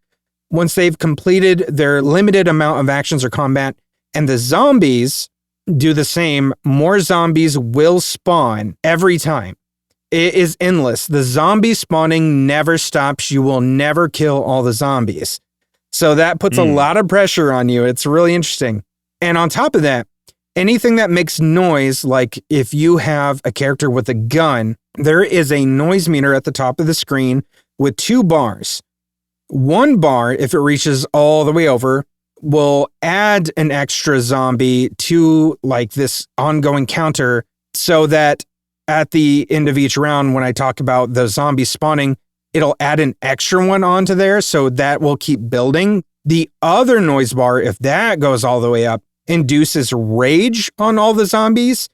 Speaker 1: once they've completed their limited amount of actions or combat, and the zombies do the same, more zombies will spawn every time. It is endless. The zombie spawning never stops. You will never kill all the zombies. So that puts a lot of pressure on you. It's really interesting. And on top of that, anything that makes noise, like if you have a character with a gun, there is a noise meter at the top of the screen with 2 bars. 1 bar, if it reaches all the way over, will add an extra zombie to like this ongoing counter, so that at the end of each round, when I talk about the zombies spawning, it'll add an extra one onto there, so that will keep building. The other noise bar, if that goes all the way up, induces rage on all the zombies,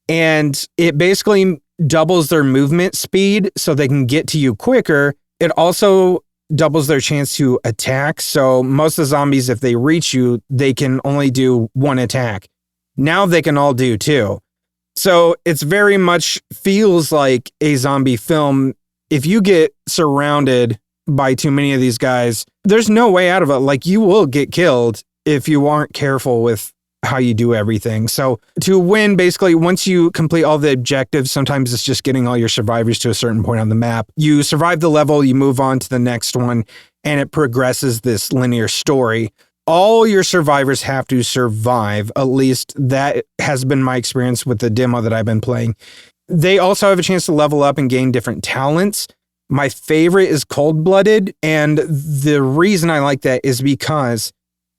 Speaker 1: and it basically doubles their movement speed so they can get to you quicker. It also doubles their chance to attack. So most of the zombies, if they reach you, they can only do 1 attack. Now they can all do 2. So it's very much feels like a zombie film. If you get surrounded by too many of these guys, there's no way out of it. Like, you will get killed if you aren't careful with how you do everything. So to win, basically, once you complete all the objectives, sometimes it's just getting all your survivors to a certain point on the map. You survive the level, you move on to the next one, and it progresses this linear story. All your survivors have to survive. At least that has been my experience with the demo that I've been playing. They also have a chance to level up and gain different talents. My favorite is Cold-Blooded, and the reason I like that is because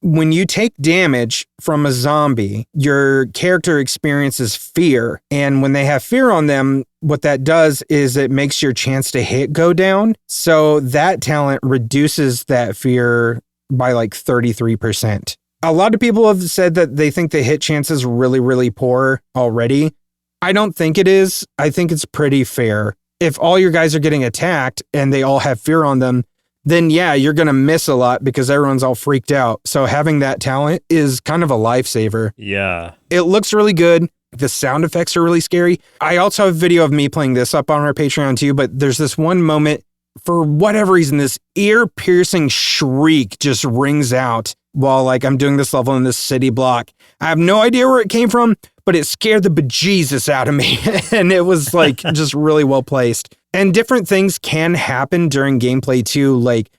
Speaker 1: when you take damage from a zombie, your character experiences fear. And when they have fear on them, what that does is it makes your chance to hit go down. So that talent reduces that fear by like 33%. A lot of people have said that they think the hit chance is really, really poor already. I don't think it is. I think it's pretty fair. If all your guys are getting attacked and they all have fear on them, then yeah, you're going to miss a lot because everyone's all freaked out. So having that talent is kind of a lifesaver.
Speaker 2: Yeah.
Speaker 1: It looks really good. The sound effects are really scary. I also have a video of me playing this up on our Patreon too, but there's this one moment, for whatever reason, this ear-piercing shriek just rings out while like I'm doing this level in this city block. I have no idea where it came from, but it scared the bejesus out of me. And it was like just really well placed. And different things can happen during gameplay too. Like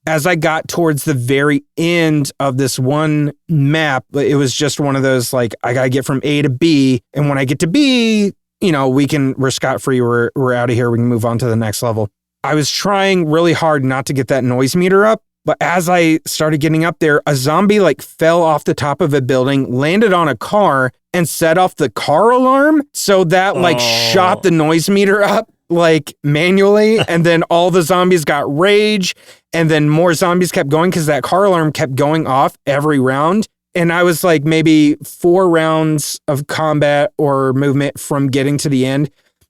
Speaker 1: as I got towards the very end of this one map, it was just one of those like, I gotta get from A to B. And when I get to B, we're scot-free, we're out of here, we can move on to the next level. I was trying really hard not to get that noise meter up, but as I started getting up there, a zombie like fell off the top of a building, landed on a car, and set off the car alarm. So that like shot the noise meter up like manually, and then all the zombies got rage, and then more zombies kept going because that car alarm kept going off every round. And I was like maybe 4 rounds of combat or movement from getting to the end.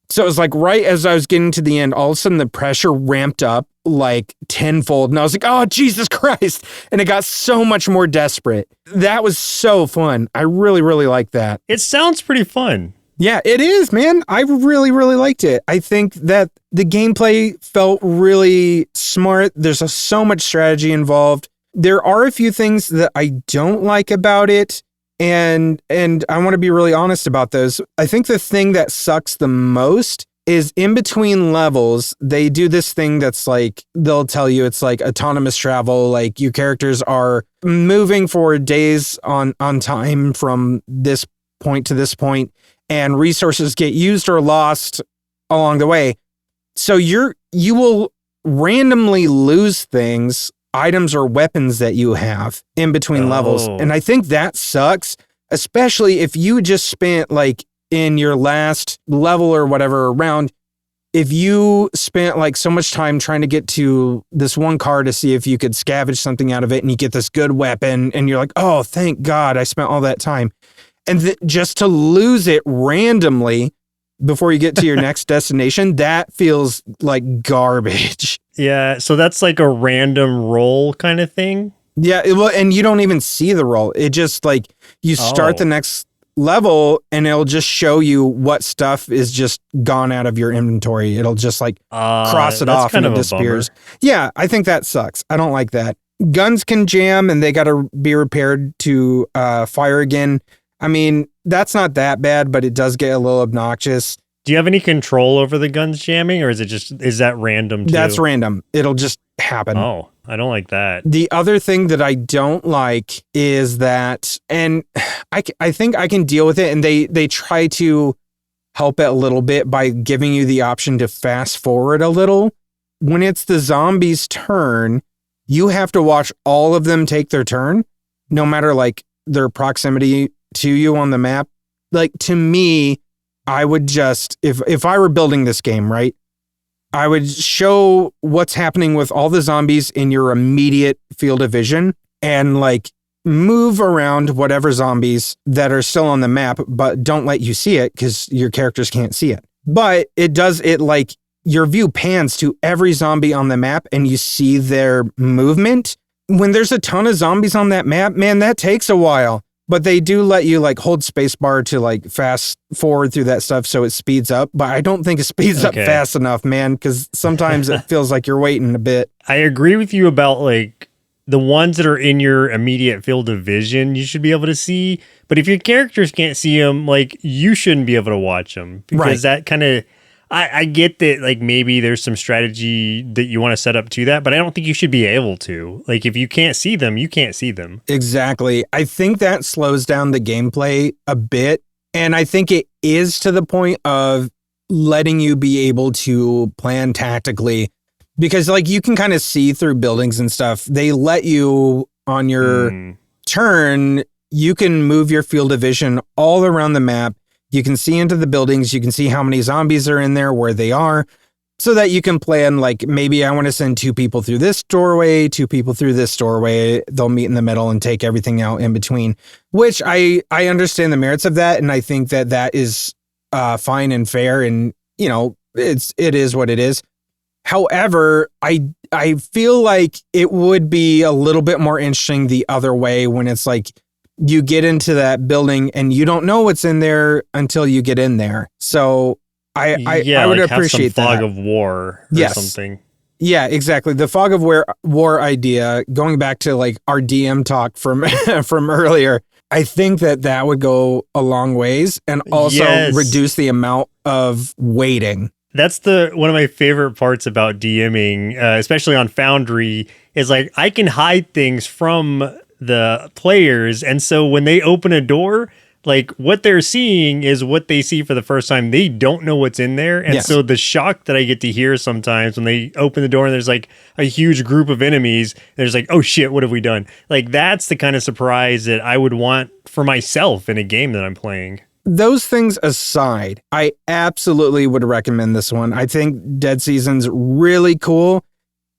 Speaker 1: So it was like right as I was getting to the end, all of a sudden the pressure ramped up like tenfold. And I was like, oh, Jesus Christ. And it got so much more desperate. That was so fun. I really, really liked that.
Speaker 2: It sounds pretty fun.
Speaker 1: Yeah, it is, man. I really, really liked it. I think that the gameplay felt really smart. There's so much strategy involved. There are a few things that I don't like about it. And I want to be really honest about those. I think the thing that sucks the most is in between levels, they do this thing that's like, they'll tell you it's like autonomous travel. Like your characters are moving for days on time from this point to this point, and resources get used or lost along the way. So you will randomly lose things, items or weapons that you have in between levels. And I think that sucks, especially if you just spent like in your last level or whatever round, if you spent like so much time trying to get to this one car to see if you could scavenge something out of it and you get this good weapon and you're like, oh, thank God I spent all that time. And just to lose it randomly before you get to your next destination, that feels like garbage.
Speaker 2: Yeah, so that's like a random roll kind of thing?
Speaker 1: Yeah, well, and you don't even see the roll. It just like you start the next level and it'll just show you what stuff is just gone out of your inventory. It'll just like cross it off and it disappears. Yeah, I think that sucks. I don't like that. Guns can jam and they got to be repaired to fire again. I mean, that's not that bad, but it does get a little obnoxious.
Speaker 2: Do you have any control over the guns jamming, or is that random too?
Speaker 1: That's random. It'll just happen.
Speaker 2: Oh, I don't like that.
Speaker 1: The other thing that I don't like is that, and I think I can deal with it, and they try to help it a little bit by giving you the option to fast forward a little. When it's the zombies' turn, you have to watch all of them take their turn, no matter like their proximity to you on the map. Like, to me, I would just, if I were building this game, right, I would show what's happening with all the zombies in your immediate field of vision and like move around whatever zombies that are still on the map, but don't let you see it because your characters can't see it. But it like your view pans to every zombie on the map and you see their movement. When there's a ton of zombies on that map, man, that takes a while. But they do let you like hold spacebar to like fast forward through that stuff so it speeds up. But I don't think it speeds up fast enough, man, because sometimes it feels like you're waiting a bit.
Speaker 2: I agree with you about like the ones that are in your immediate field of vision, you should be able to see. But if your characters can't see them, like you shouldn't be able to watch them because that kind of, I get that like maybe there's some strategy that you want to set up to that, but I don't think you should be able to. Like if you can't see them, you can't see them.
Speaker 1: Exactly. I think that slows down the gameplay a bit. And I think it is to the point of letting you be able to plan tactically because like you can kind of see through buildings and stuff. They let you on your turn, you can move your field of vision all around the map. You can see into the buildings. You can see how many zombies are in there, where they are. so that you can plan, like, maybe I want to send 2 people through this doorway, 2 people through this doorway. They'll meet in the middle and take everything out in between, which I understand the merits of that. And I think that is fine and fair. And, you know, it is what it is. However, I feel like it would be a little bit more interesting the other way, when it's like you get into that building and you don't know what's in there until you get in there. So I would
Speaker 2: like
Speaker 1: appreciate
Speaker 2: have some
Speaker 1: that.
Speaker 2: fog of war or something.
Speaker 1: Yeah, exactly. The fog of war idea, going back to like our DM talk from from earlier, I think that would go a long ways, and also reduce the amount of waiting.
Speaker 2: That's one of my favorite parts about DMing, especially on Foundry, is like I can hide things from the players. And so when they open a door, like what they're seeing is what they see for the first time. They don't know what's in there. And so the shock that I get to hear sometimes when they open the door and there's like a huge group of enemies, there's like, oh shit, what have we done? Like that's the kind of surprise that I would want for myself in a game that I'm playing.
Speaker 1: Those things aside, I absolutely would recommend this one. I think Dead Season's really cool.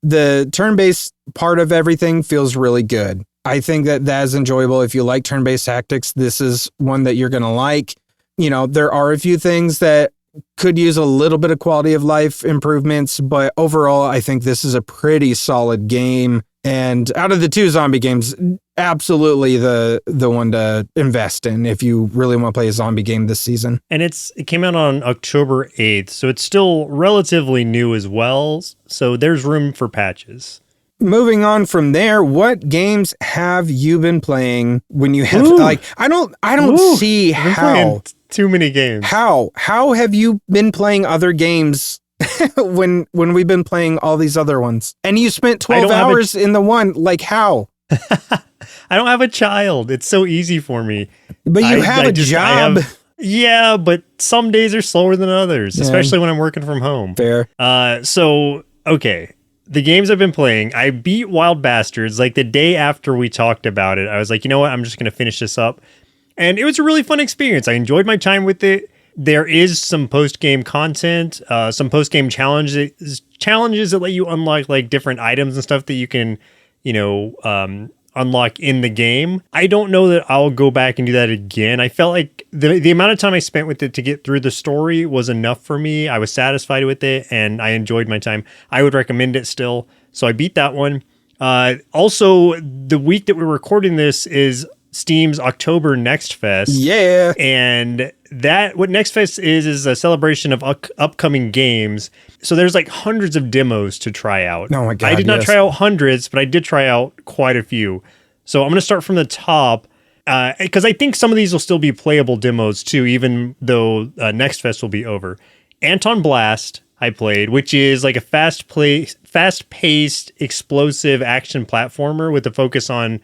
Speaker 1: The turn-based part of everything feels really good. I think that is enjoyable. If you like turn-based tactics, this is one that you're going to like. You know, there are a few things that could use a little bit of quality of life improvements, but overall, I think this is a pretty solid game. And out of the 2 zombie games, absolutely the one to invest in if you really want to play a zombie game this season.
Speaker 2: And it came out on October 8th, so it's still relatively new as well. So there's room for patches.
Speaker 1: Moving on from there, what games have you been playing when you have I don't see how
Speaker 2: too many games.
Speaker 1: How have you been playing other games when we've been playing all these other ones? And you spent 12 hours in the one, like how?
Speaker 2: I don't have a child. It's so easy for me.
Speaker 1: But you have a job.
Speaker 2: Yeah, but some days are slower than others, especially when I'm working from home.
Speaker 1: Fair.
Speaker 2: Okay. The games I've been playing, I beat Wild Bastards like the day after we talked about it. I was like, you know what? I'm just going to finish this up. And it was a really fun experience. I enjoyed my time with it. There is some post-game content, some post-game challenges that let you unlock like different items and stuff that you can, unlock in the game. I don't know that I'll go back and do that again. I felt like the amount of time I spent with it to get through the story was enough for me. I was satisfied with it and I enjoyed my time. I would recommend it still. So I beat that one. Also, the week that we're recording this is Steam's October Next Fest.
Speaker 1: Yeah.
Speaker 2: And what Next Fest is a celebration of upcoming games. So there's like hundreds of demos to try out.
Speaker 1: Oh my God.
Speaker 2: I did not try out hundreds, but I did try out quite a few. So I'm going to start from the top because I think some of these will still be playable demos too, even though Next Fest will be over. Anton Blast I played, which is like a fast-paced, explosive action platformer with a focus on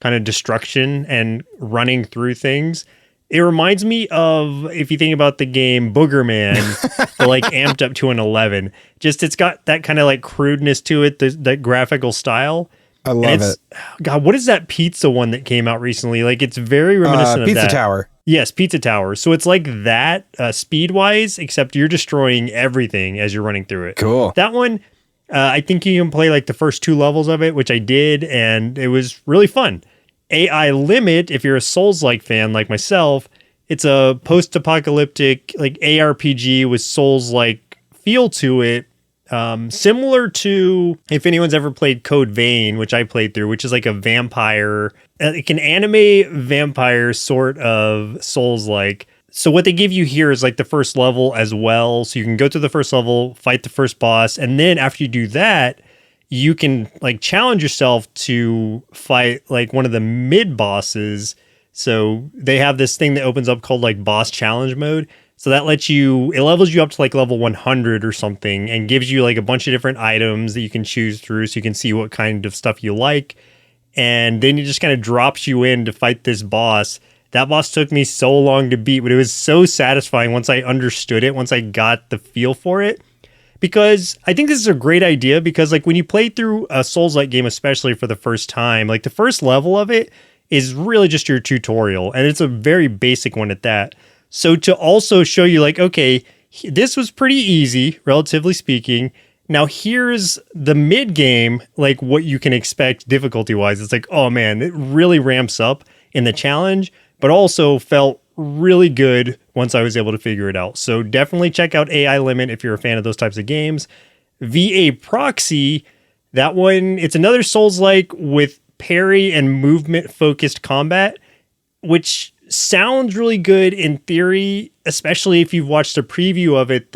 Speaker 2: kind of destruction and running through things. It reminds me of, if you think about the game Boogerman, but like amped up to an 11. Just it's got that kind of like crudeness to it, that graphical style.
Speaker 1: I love it.
Speaker 2: God, what is that pizza one that came out recently? Like it's very reminiscent of that.
Speaker 1: Pizza Tower.
Speaker 2: Yes, Pizza Tower. So it's like that speed-wise, except you're destroying everything as you're running through it.
Speaker 1: Cool.
Speaker 2: That one, I think you can play like the first 2 levels of it, which I did, and it was really fun. AI Limit, if you're a Souls-like fan like myself, it's a post-apocalyptic like ARPG with Souls-like feel to it. Similar to, if anyone's ever played Code Vein, which I played through, which is like a vampire, like an anime vampire sort of Souls-like. So what they give you here is like the first level as well. So you can go to the first level, fight the first boss, and then after you do that, you can like challenge yourself to fight like one of the mid bosses. So they have this thing that opens up called like boss challenge mode. So that it levels you up to like level 100 or something and gives you like a bunch of different items that you can choose through so you can see what kind of stuff you like. And then it just kind of drops you in to fight this boss. That boss took me so long to beat, but it was so satisfying once I understood it, once I got the feel for it. Because I think this is a great idea because like when you play through a Souls-like game, especially for the first time, like the first level of it is really just your tutorial and it's a very basic one at that. So to also show you like, okay, This was pretty easy, relatively speaking. Now here's the mid game, like what you can expect difficulty wise. It's like, oh man, it really ramps up in the challenge, but also felt really good once I was able to figure it out. So definitely check out AI Limit if you're a fan of those types of games. VA Proxy, that one, it's another Souls-like with parry and movement focused combat, which sounds really good in theory, especially if you've watched a preview of it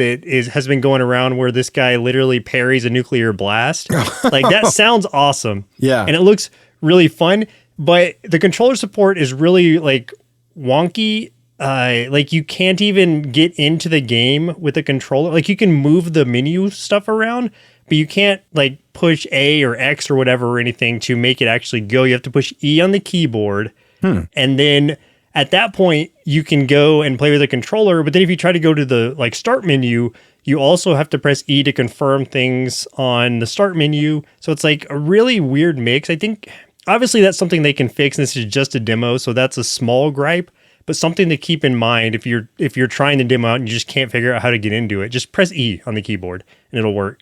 Speaker 2: has been going around where this guy literally parries a nuclear blast. Like that sounds awesome.
Speaker 1: Yeah.
Speaker 2: And it looks really fun, but the controller support is really like wonky. Like you can't even get into the game with a controller. Like you can move the menu stuff around, but you can't like push A or X or whatever or anything to make it actually go. You have to push E on the keyboard. And then at that point, you can go and play with a controller. But then if you try to go to the like start menu, you also have to press E to confirm things on the start menu. So it's like a really weird mix. I think obviously that's something they can fix. And this is just a demo, so that's a small gripe, but something to keep in mind if you're trying the demo out and you just can't figure out how to get into it. Just press E on the keyboard and it'll work.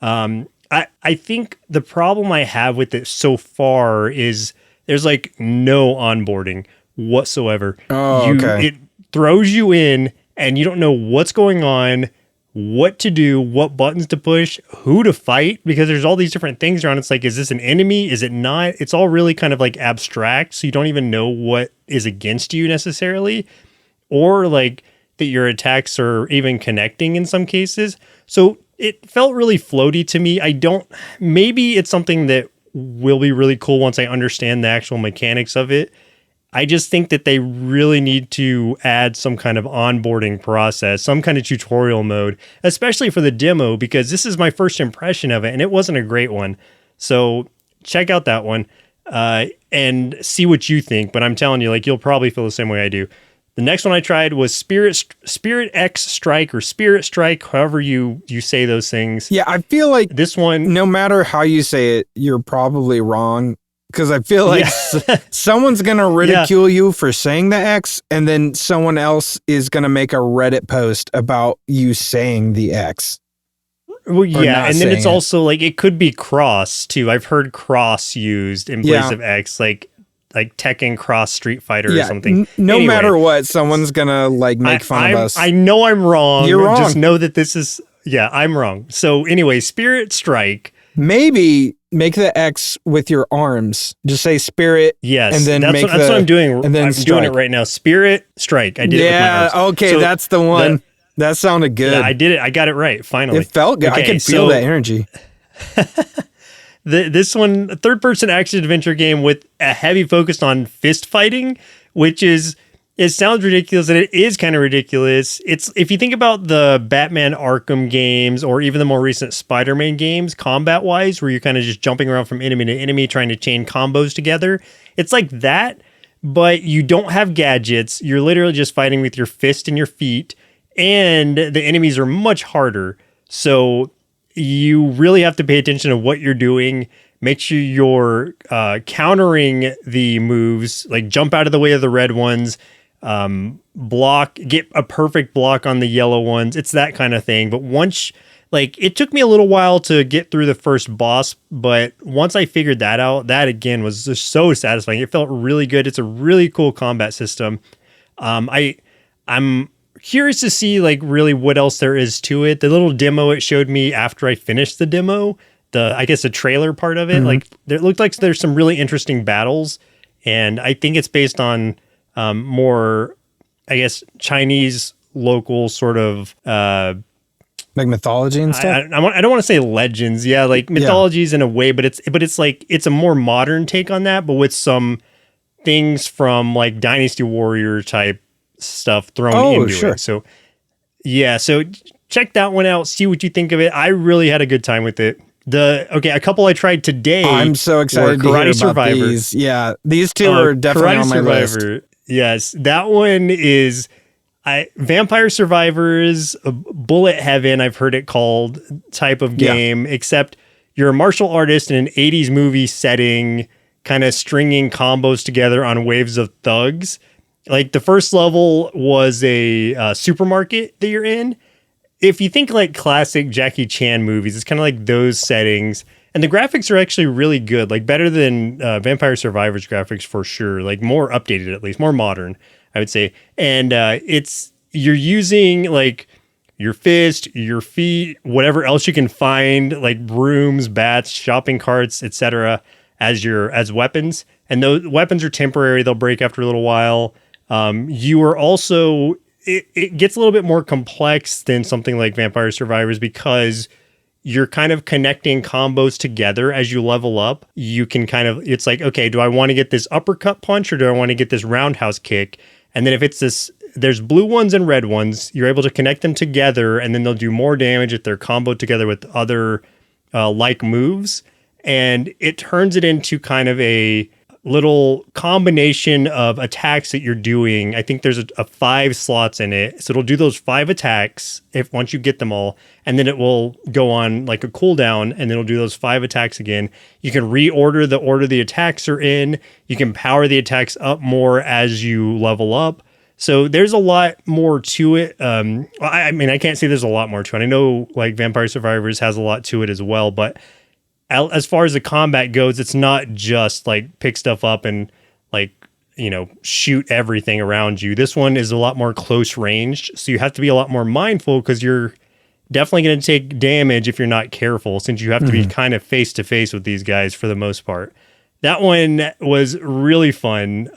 Speaker 2: I think the problem I have with it so far is there's like no onboarding whatsoever.
Speaker 1: Okay.
Speaker 2: It throws you in and you don't know what's going on, what to do, what buttons to push, who to fight, because there's all these different things around. It's like, is this an enemy? Is it not? It's all really kind of like abstract. So you don't even know what is against you necessarily, or like that your attacks are even connecting in some cases. So it felt really floaty to me. Maybe it's something that will be really cool once I understand the actual mechanics of it. I just think that they really need to add some kind of onboarding process, some kind of tutorial mode, especially for the demo, because this is my first impression of it and it wasn't a great one. So check out that one and see what you think. But I'm telling you, like, you'll probably feel the same way I do. The next one I tried was Spirit X Strike or Spirit Strike, however you say those things.
Speaker 1: Yeah, I feel like
Speaker 2: this one,
Speaker 1: no matter how you say it, you're probably wrong. Because I feel like someone's going to ridicule you for saying the X, and then someone else is going to make a Reddit post about you saying the X.
Speaker 2: Well, yeah, and then it's also like it could be cross too. I've heard cross used in place of X, like Tekken Cross Street Fighter or something.
Speaker 1: No matter what, someone's going to like make fun of us.
Speaker 2: I know I'm wrong.
Speaker 1: You're wrong.
Speaker 2: Just know that this is, I'm wrong. So anyway, Spirit Strike.
Speaker 1: Maybe make the X with your arms. Just say Spirit.
Speaker 2: Yes,
Speaker 1: and then
Speaker 2: that's what I'm doing.
Speaker 1: And then
Speaker 2: I'm doing it right now. Spirit Strike. I did it with my arms.
Speaker 1: Okay, so that's the one. That sounded good.
Speaker 2: Yeah, I did it. I got it right. Finally,
Speaker 1: it felt good. I could feel that energy.
Speaker 2: This one, third-person action-adventure game with a heavy focus on fist fighting, which is. It sounds ridiculous, and it is kind of ridiculous. It's if you think about the Batman Arkham games or even the more recent Spider-Man games, combat-wise, where you're kind of just jumping around from enemy to enemy, trying to chain combos together. It's like that, but you don't have gadgets. You're literally just fighting with your fist and your feet, and the enemies are much harder. So you really have to pay attention to what you're doing. Make sure you're countering the moves, like jump out of the way of the red ones. Block, get a perfect block on the yellow ones. It's that kind of thing. But once, like, it took me a little while to get through the first boss, but once I figured that out, that again was just so satisfying. It felt really good. It's a really cool combat system. I'm curious to see like really what else there is to it. The little demo it showed me after I finished the demo, I guess the trailer part of it, like it looked like there's some really interesting battles, and I think it's based on more, I guess, Chinese local sort of
Speaker 1: like mythology and stuff.
Speaker 2: I don't want to say legends, like mythologies in a way, but it's like it's a more modern take on that, but with some things from like Dynasty Warrior type stuff thrown into it. So so check that one out, see what you think of it. I really had a good time with it. A couple I tried today.
Speaker 1: I'm so excited to hear about these. Yeah, these two are definitely on my list.
Speaker 2: Yes, that one is Vampire Survivors, Bullet Heaven, I've heard it called, type of game, except you're a martial artist in an 80s movie setting, kind of stringing combos together on waves of thugs. Like the first level was a supermarket that you're in, if you think like classic Jackie Chan movies, it's kind of like those settings. And the graphics are actually really good, like better than Vampire Survivors graphics for sure, like more updated at least, more modern, I would say. And you're using like your fist, your feet, whatever else you can find, like brooms, bats, shopping carts, etc., as weapons. And those weapons are temporary; they'll break after a little while. You are also it gets a little bit more complex than something like Vampire Survivors because you're kind of connecting combos together as you level up. You can it's like, okay, do I want to get this uppercut punch or do I want to get this roundhouse kick? And then if it's this, there's blue ones and red ones, you're able to connect them together and then they'll do more damage if they're comboed together with other like moves. And it turns it into kind of a little combination of attacks that you're doing. I think there's a 5 slots in it. So it'll do those 5 attacks once you get them all, and then it will go on like a cooldown and then it'll do those 5 attacks again. You can reorder the order the attacks are in. You can power the attacks up more as you level up. So there's a lot more to it. I mean, I can't say there's a lot more to it. I know like Vampire Survivors has a lot to it as well, but as far as the combat goes, it's not just like pick stuff up and like, shoot everything around you. This one is a lot more close ranged. So you have to be a lot more mindful because you're definitely going to take damage if you're not careful, since you have to be kind of face to face with these guys for the most part. That one was really fun.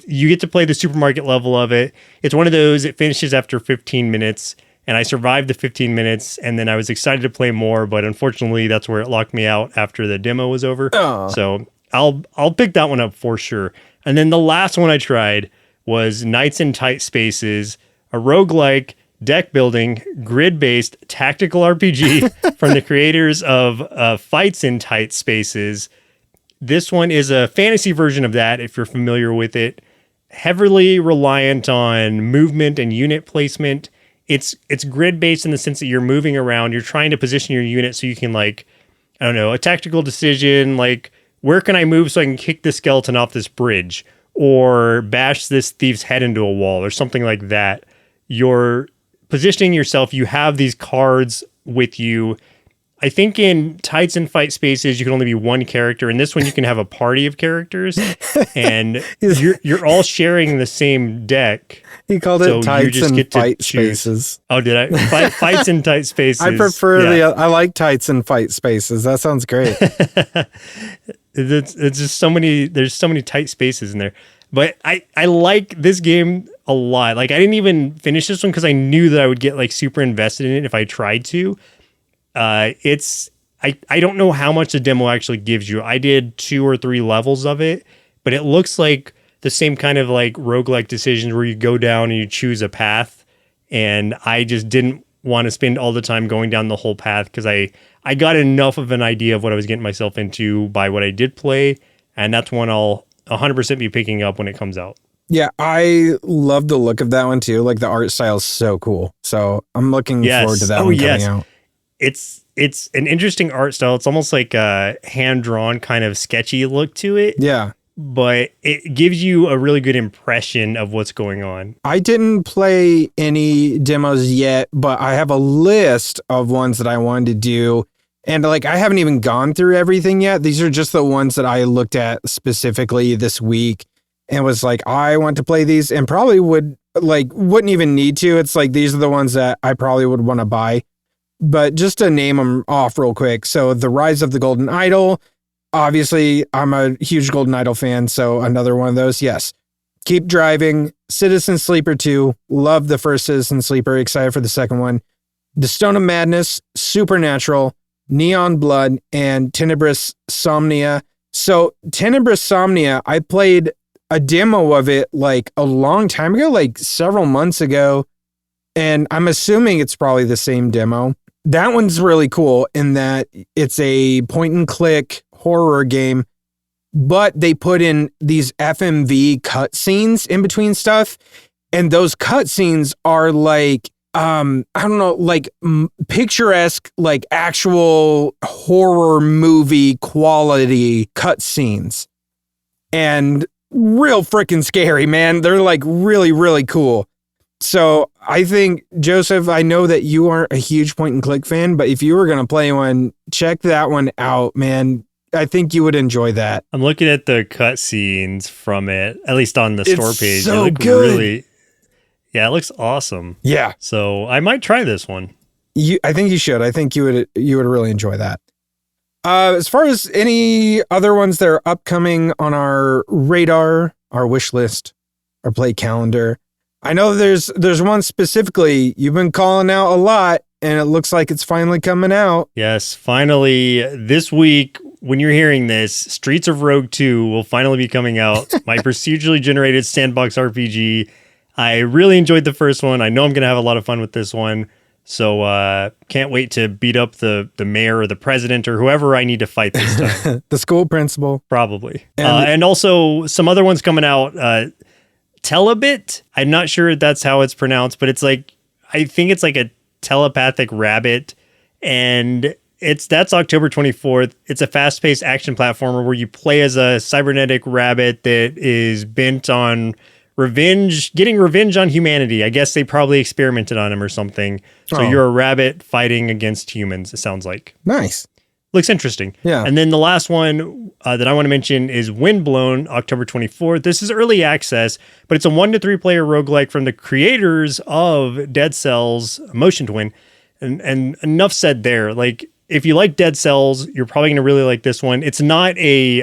Speaker 2: You get to play the supermarket level of it. It's one of those, it finishes after 15 minutes. And I survived the 15 minutes, and then I was excited to play more, but unfortunately, that's where it locked me out after the demo was over. Oh. So I'll pick that one up for sure. And then the last one I tried was Knights in Tight Spaces, a roguelike, deck building, grid-based tactical RPG from the creators of Fights in Tight Spaces. This one is a fantasy version of that, if you're familiar with it. Heavily reliant on movement and unit placement. It's grid based in the sense that you're moving around. You're trying to position your unit so you can, like, I don't know, a tactical decision like, where can I move so I can kick the skeleton off this bridge or bash this thief's head into a wall or something like that. You're positioning yourself. You have these cards with you. I think in Tights and Fight Spaces, you can only be one character. In this one, you can have a party of characters, and you're all sharing the same deck.
Speaker 1: He called it Tights and Fight Spaces.
Speaker 2: Oh, did I? Fights and Tight Spaces.
Speaker 1: I prefer I like Tights and Fight Spaces. That sounds great.
Speaker 2: It's just so many. There's so many tight spaces in there. But I like this game a lot. Like, I didn't even finish this one because I knew that I would get like super invested in it if I tried to. I don't know how much the demo actually gives you. I did 2 or 3 levels of it, but it looks like the same kind of like roguelike decisions where you go down and you choose a path. And I just didn't want to spend all the time going down the whole path because I got enough of an idea of what I was getting myself into by what I did play. And that's one I'll 100% be picking up when it comes out.
Speaker 1: Yeah, I love the look of that one too. Like, the art style is so cool. So I'm looking forward to that one coming out.
Speaker 2: It's an interesting art style. It's almost like a hand-drawn kind of sketchy look to it.
Speaker 1: Yeah.
Speaker 2: But it gives you a really good impression of what's going on.
Speaker 1: I didn't play any demos yet, but I have a list of ones that I wanted to do. And like, I haven't even gone through everything yet. These are just the ones that I looked at specifically this week and was like, I want to play these, and probably wouldn't even need to. It's like, these are the ones that I probably would want to buy. But just to name them off real quick. So The Rise of the Golden Idol. Obviously, I'm a huge Golden Idol fan, so another one of those. Yes. Keep Driving. Citizen Sleeper 2. Love the first Citizen Sleeper. Excited for the second one. The Stone of Madness. Supernatural. Neon Blood. And Tenebris Somnia. So Tenebris Somnia, I played a demo of it like a long time ago, like several months ago. And I'm assuming it's probably the same demo. That one's really cool in that it's a point and click horror game, but they put in these FMV cutscenes in between stuff. And those cutscenes are like, I don't know, like picturesque, like actual horror movie quality cutscenes. And real freaking scary, man. They're like really, really cool. So I think, Joseph, I know that you aren't a huge point and click fan, but if you were going to play one, check that one out, man. I think you would enjoy that.
Speaker 2: I'm looking at the cutscenes from it, at least on the store page.
Speaker 1: So
Speaker 2: they look
Speaker 1: good.
Speaker 2: Yeah, it looks awesome.
Speaker 1: Yeah.
Speaker 2: So I might try this one.
Speaker 1: I think you should. I think you would really enjoy that. As far as any other ones that are upcoming on our radar, our wish list, our play calendar, I know there's one specifically you've been calling out a lot, and it looks like it's finally coming out.
Speaker 2: Yes, finally this week, when you're hearing this, Streets of Rogue 2 will finally be coming out. My procedurally generated sandbox RPG. I really enjoyed the first one. I know I'm going to have a lot of fun with this one. So can't wait to beat up the mayor or the president or whoever I need to fight this time.
Speaker 1: The school principal.
Speaker 2: Probably. And also some other ones coming out. Telebbit. I'm not sure that's how it's pronounced, but it's like, I think it's like a telepathic rabbit. And that's October 24th. It's a fast-paced action platformer where you play as a cybernetic rabbit that is bent on getting revenge on humanity. I guess they probably experimented on him or something. So you're a rabbit fighting against humans, it sounds like.
Speaker 1: Nice.
Speaker 2: Looks interesting.
Speaker 1: Yeah.
Speaker 2: And then the last one that I want to mention is Windblown, October 24th. This is early access, but it's a 1 to 3 player roguelike from the creators of Dead Cells Motion Twin. And enough said there. Like, if you like Dead Cells, you're probably going to really like this one. It's not a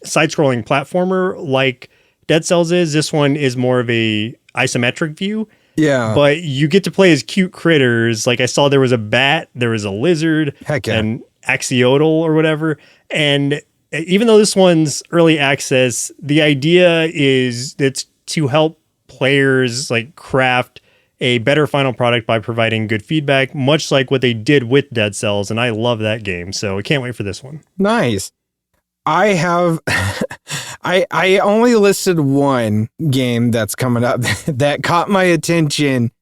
Speaker 2: side-scrolling platformer like Dead Cells is. This one is more of a isometric view.
Speaker 1: Yeah.
Speaker 2: But you get to play as cute critters. Like I saw there was a bat, there was a lizard,
Speaker 1: Heck yeah.
Speaker 2: and axolotl or whatever. And even though this one's early access, the idea is it's to help players like craft a better final product by providing good feedback, much like what they did with Dead Cells. And I love that game. So I can't wait for this one.
Speaker 1: Nice. I have, I only listed one game that's coming up that caught my attention.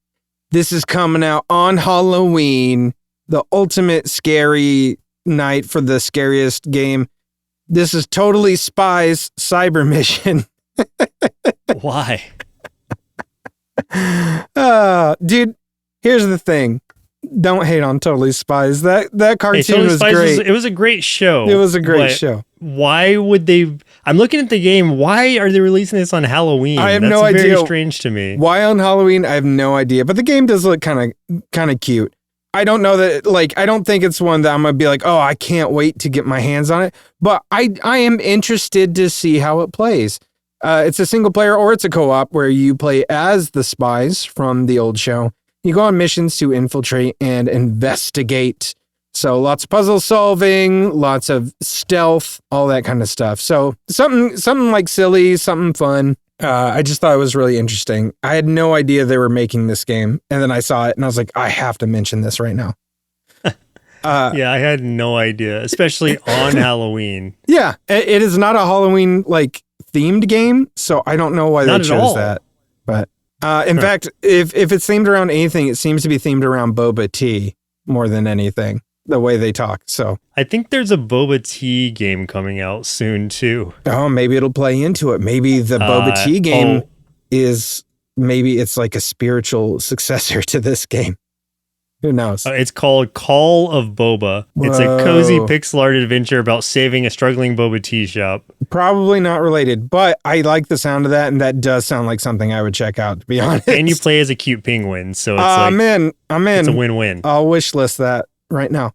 Speaker 1: This is coming out on Halloween, the ultimate scary night for the scariest game. This is totally Spies Cyber Mission.
Speaker 2: Why?
Speaker 1: Dude, here's the thing. Don't hate on Totally Spies. That cartoon
Speaker 2: Totally
Speaker 1: was
Speaker 2: Spies
Speaker 1: great.
Speaker 2: It was a great show.
Speaker 1: It was a great show.
Speaker 2: Why would they? I'm looking at the game. Why are they releasing this on Halloween?
Speaker 1: I have
Speaker 2: That's
Speaker 1: no idea.
Speaker 2: Very strange to me.
Speaker 1: Why on Halloween? I have no idea. But the game does look kind of cute. I don't know that. Like, I don't think it's one that I'm gonna be like, oh, I can't wait to get my hands on it. But I am interested to see how it plays. It's a single player or it's a co-op where you play as the spies from the old show. You go on missions to infiltrate and investigate. So lots of puzzle solving, lots of stealth, all that kind of stuff. So something like silly, something fun. I just thought it was really interesting. I had no idea they were making this game. And then I saw it and I was like, I have to mention this right now.
Speaker 2: Yeah, I had no idea, especially on Halloween.
Speaker 1: Yeah, it is not a Halloween like themed game. So I don't know why they chose that. But in fact, if it's themed around anything, it seems to be themed around boba tea more than anything, the way they talk. So
Speaker 2: I think there's a boba tea game coming out soon too.
Speaker 1: Oh, maybe it'll play into it. Maybe the boba tea game maybe it's like a spiritual successor to this game. Who knows?
Speaker 2: It's called Call of Boba. Whoa. It's a cozy pixel art adventure about saving a struggling boba tea shop.
Speaker 1: Probably not related, but I like the sound of that, and that does sound like something I would check out, to be honest.
Speaker 2: And you play as a cute penguin, so it's
Speaker 1: I'm in.
Speaker 2: It's a win-win.
Speaker 1: I'll wish list that right now.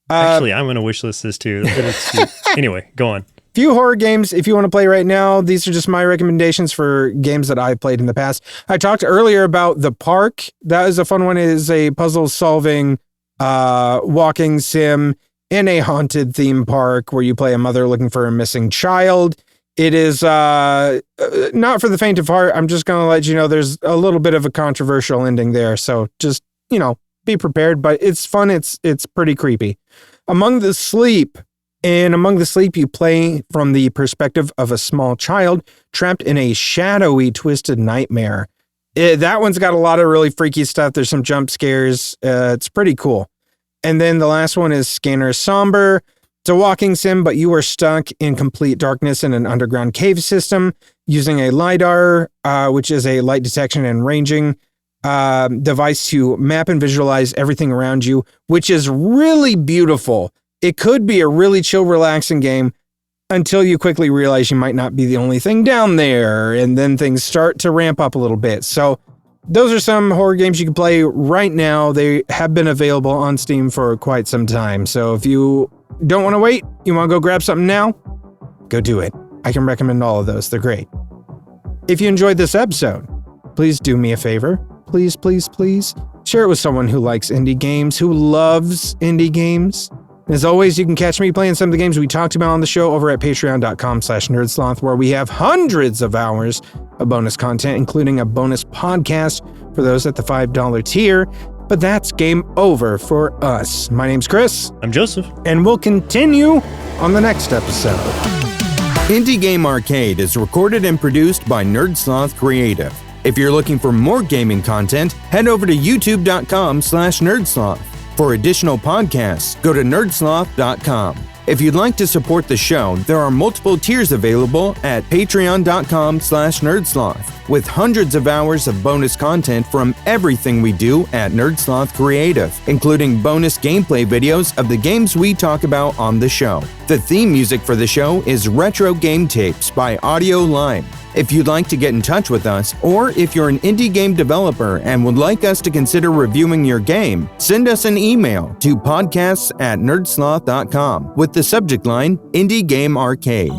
Speaker 2: Actually, I'm going to wish list this too. Anyway, go on.
Speaker 1: Few horror games if you want to play right now. These are just my recommendations for games that I've played in the past. I talked earlier about The Park. That is a fun one. It is a puzzle solving walking sim in a haunted theme park where you play a mother looking for a missing child. It is not for the faint of heart. I'm just going to let you know there's a little bit of a controversial ending there. So just, be prepared, but it's fun. It's pretty creepy. Among the Sleep, you play from the perspective of a small child trapped in a shadowy, twisted nightmare. That one's got a lot of really freaky stuff. There's some jump scares. It's pretty cool. And then the last one is Scanner Sombre. It's a walking sim, but you are stuck in complete darkness in an underground cave system using a LiDAR, which is a light detection and ranging device to map and visualize everything around you, which is really beautiful. It could be a really chill, relaxing game until you quickly realize you might not be the only thing down there, and then things start to ramp up a little bit. So those are some horror games you can play right now. They have been available on Steam for quite some time. So if you don't want to wait, you want to go grab something now, go do it. I can recommend all of those. They're great. If you enjoyed this episode, please do me a favor. Please, please, please share it with someone who likes indie games, who loves indie games. As always, you can catch me playing some of the games we talked about on the show over at patreon.com/nerdsloth, where we have hundreds of hours of bonus content, including a bonus podcast for those at the $5 tier. But that's game over for us. My name's Chris.
Speaker 2: I'm Joseph.
Speaker 1: And we'll continue on the next episode.
Speaker 3: Indie Game Arcade is recorded and produced by Sloth Creative. If you're looking for more gaming content, head over to youtube.com/nerdsloth. For additional podcasts, go to nerdsloth.com. If you'd like to support the show, there are multiple tiers available at patreon.com/nerdsloth, with hundreds of hours of bonus content from everything we do at Sloth Creative, including bonus gameplay videos of the games we talk about on the show. The theme music for the show is Retro Game Tapes by Audio Lime. If you'd like to get in touch with us, or if you're an indie game developer and would like us to consider reviewing your game, send us an email to podcasts@nerdsloth.com with the subject line Indie Game Arcade.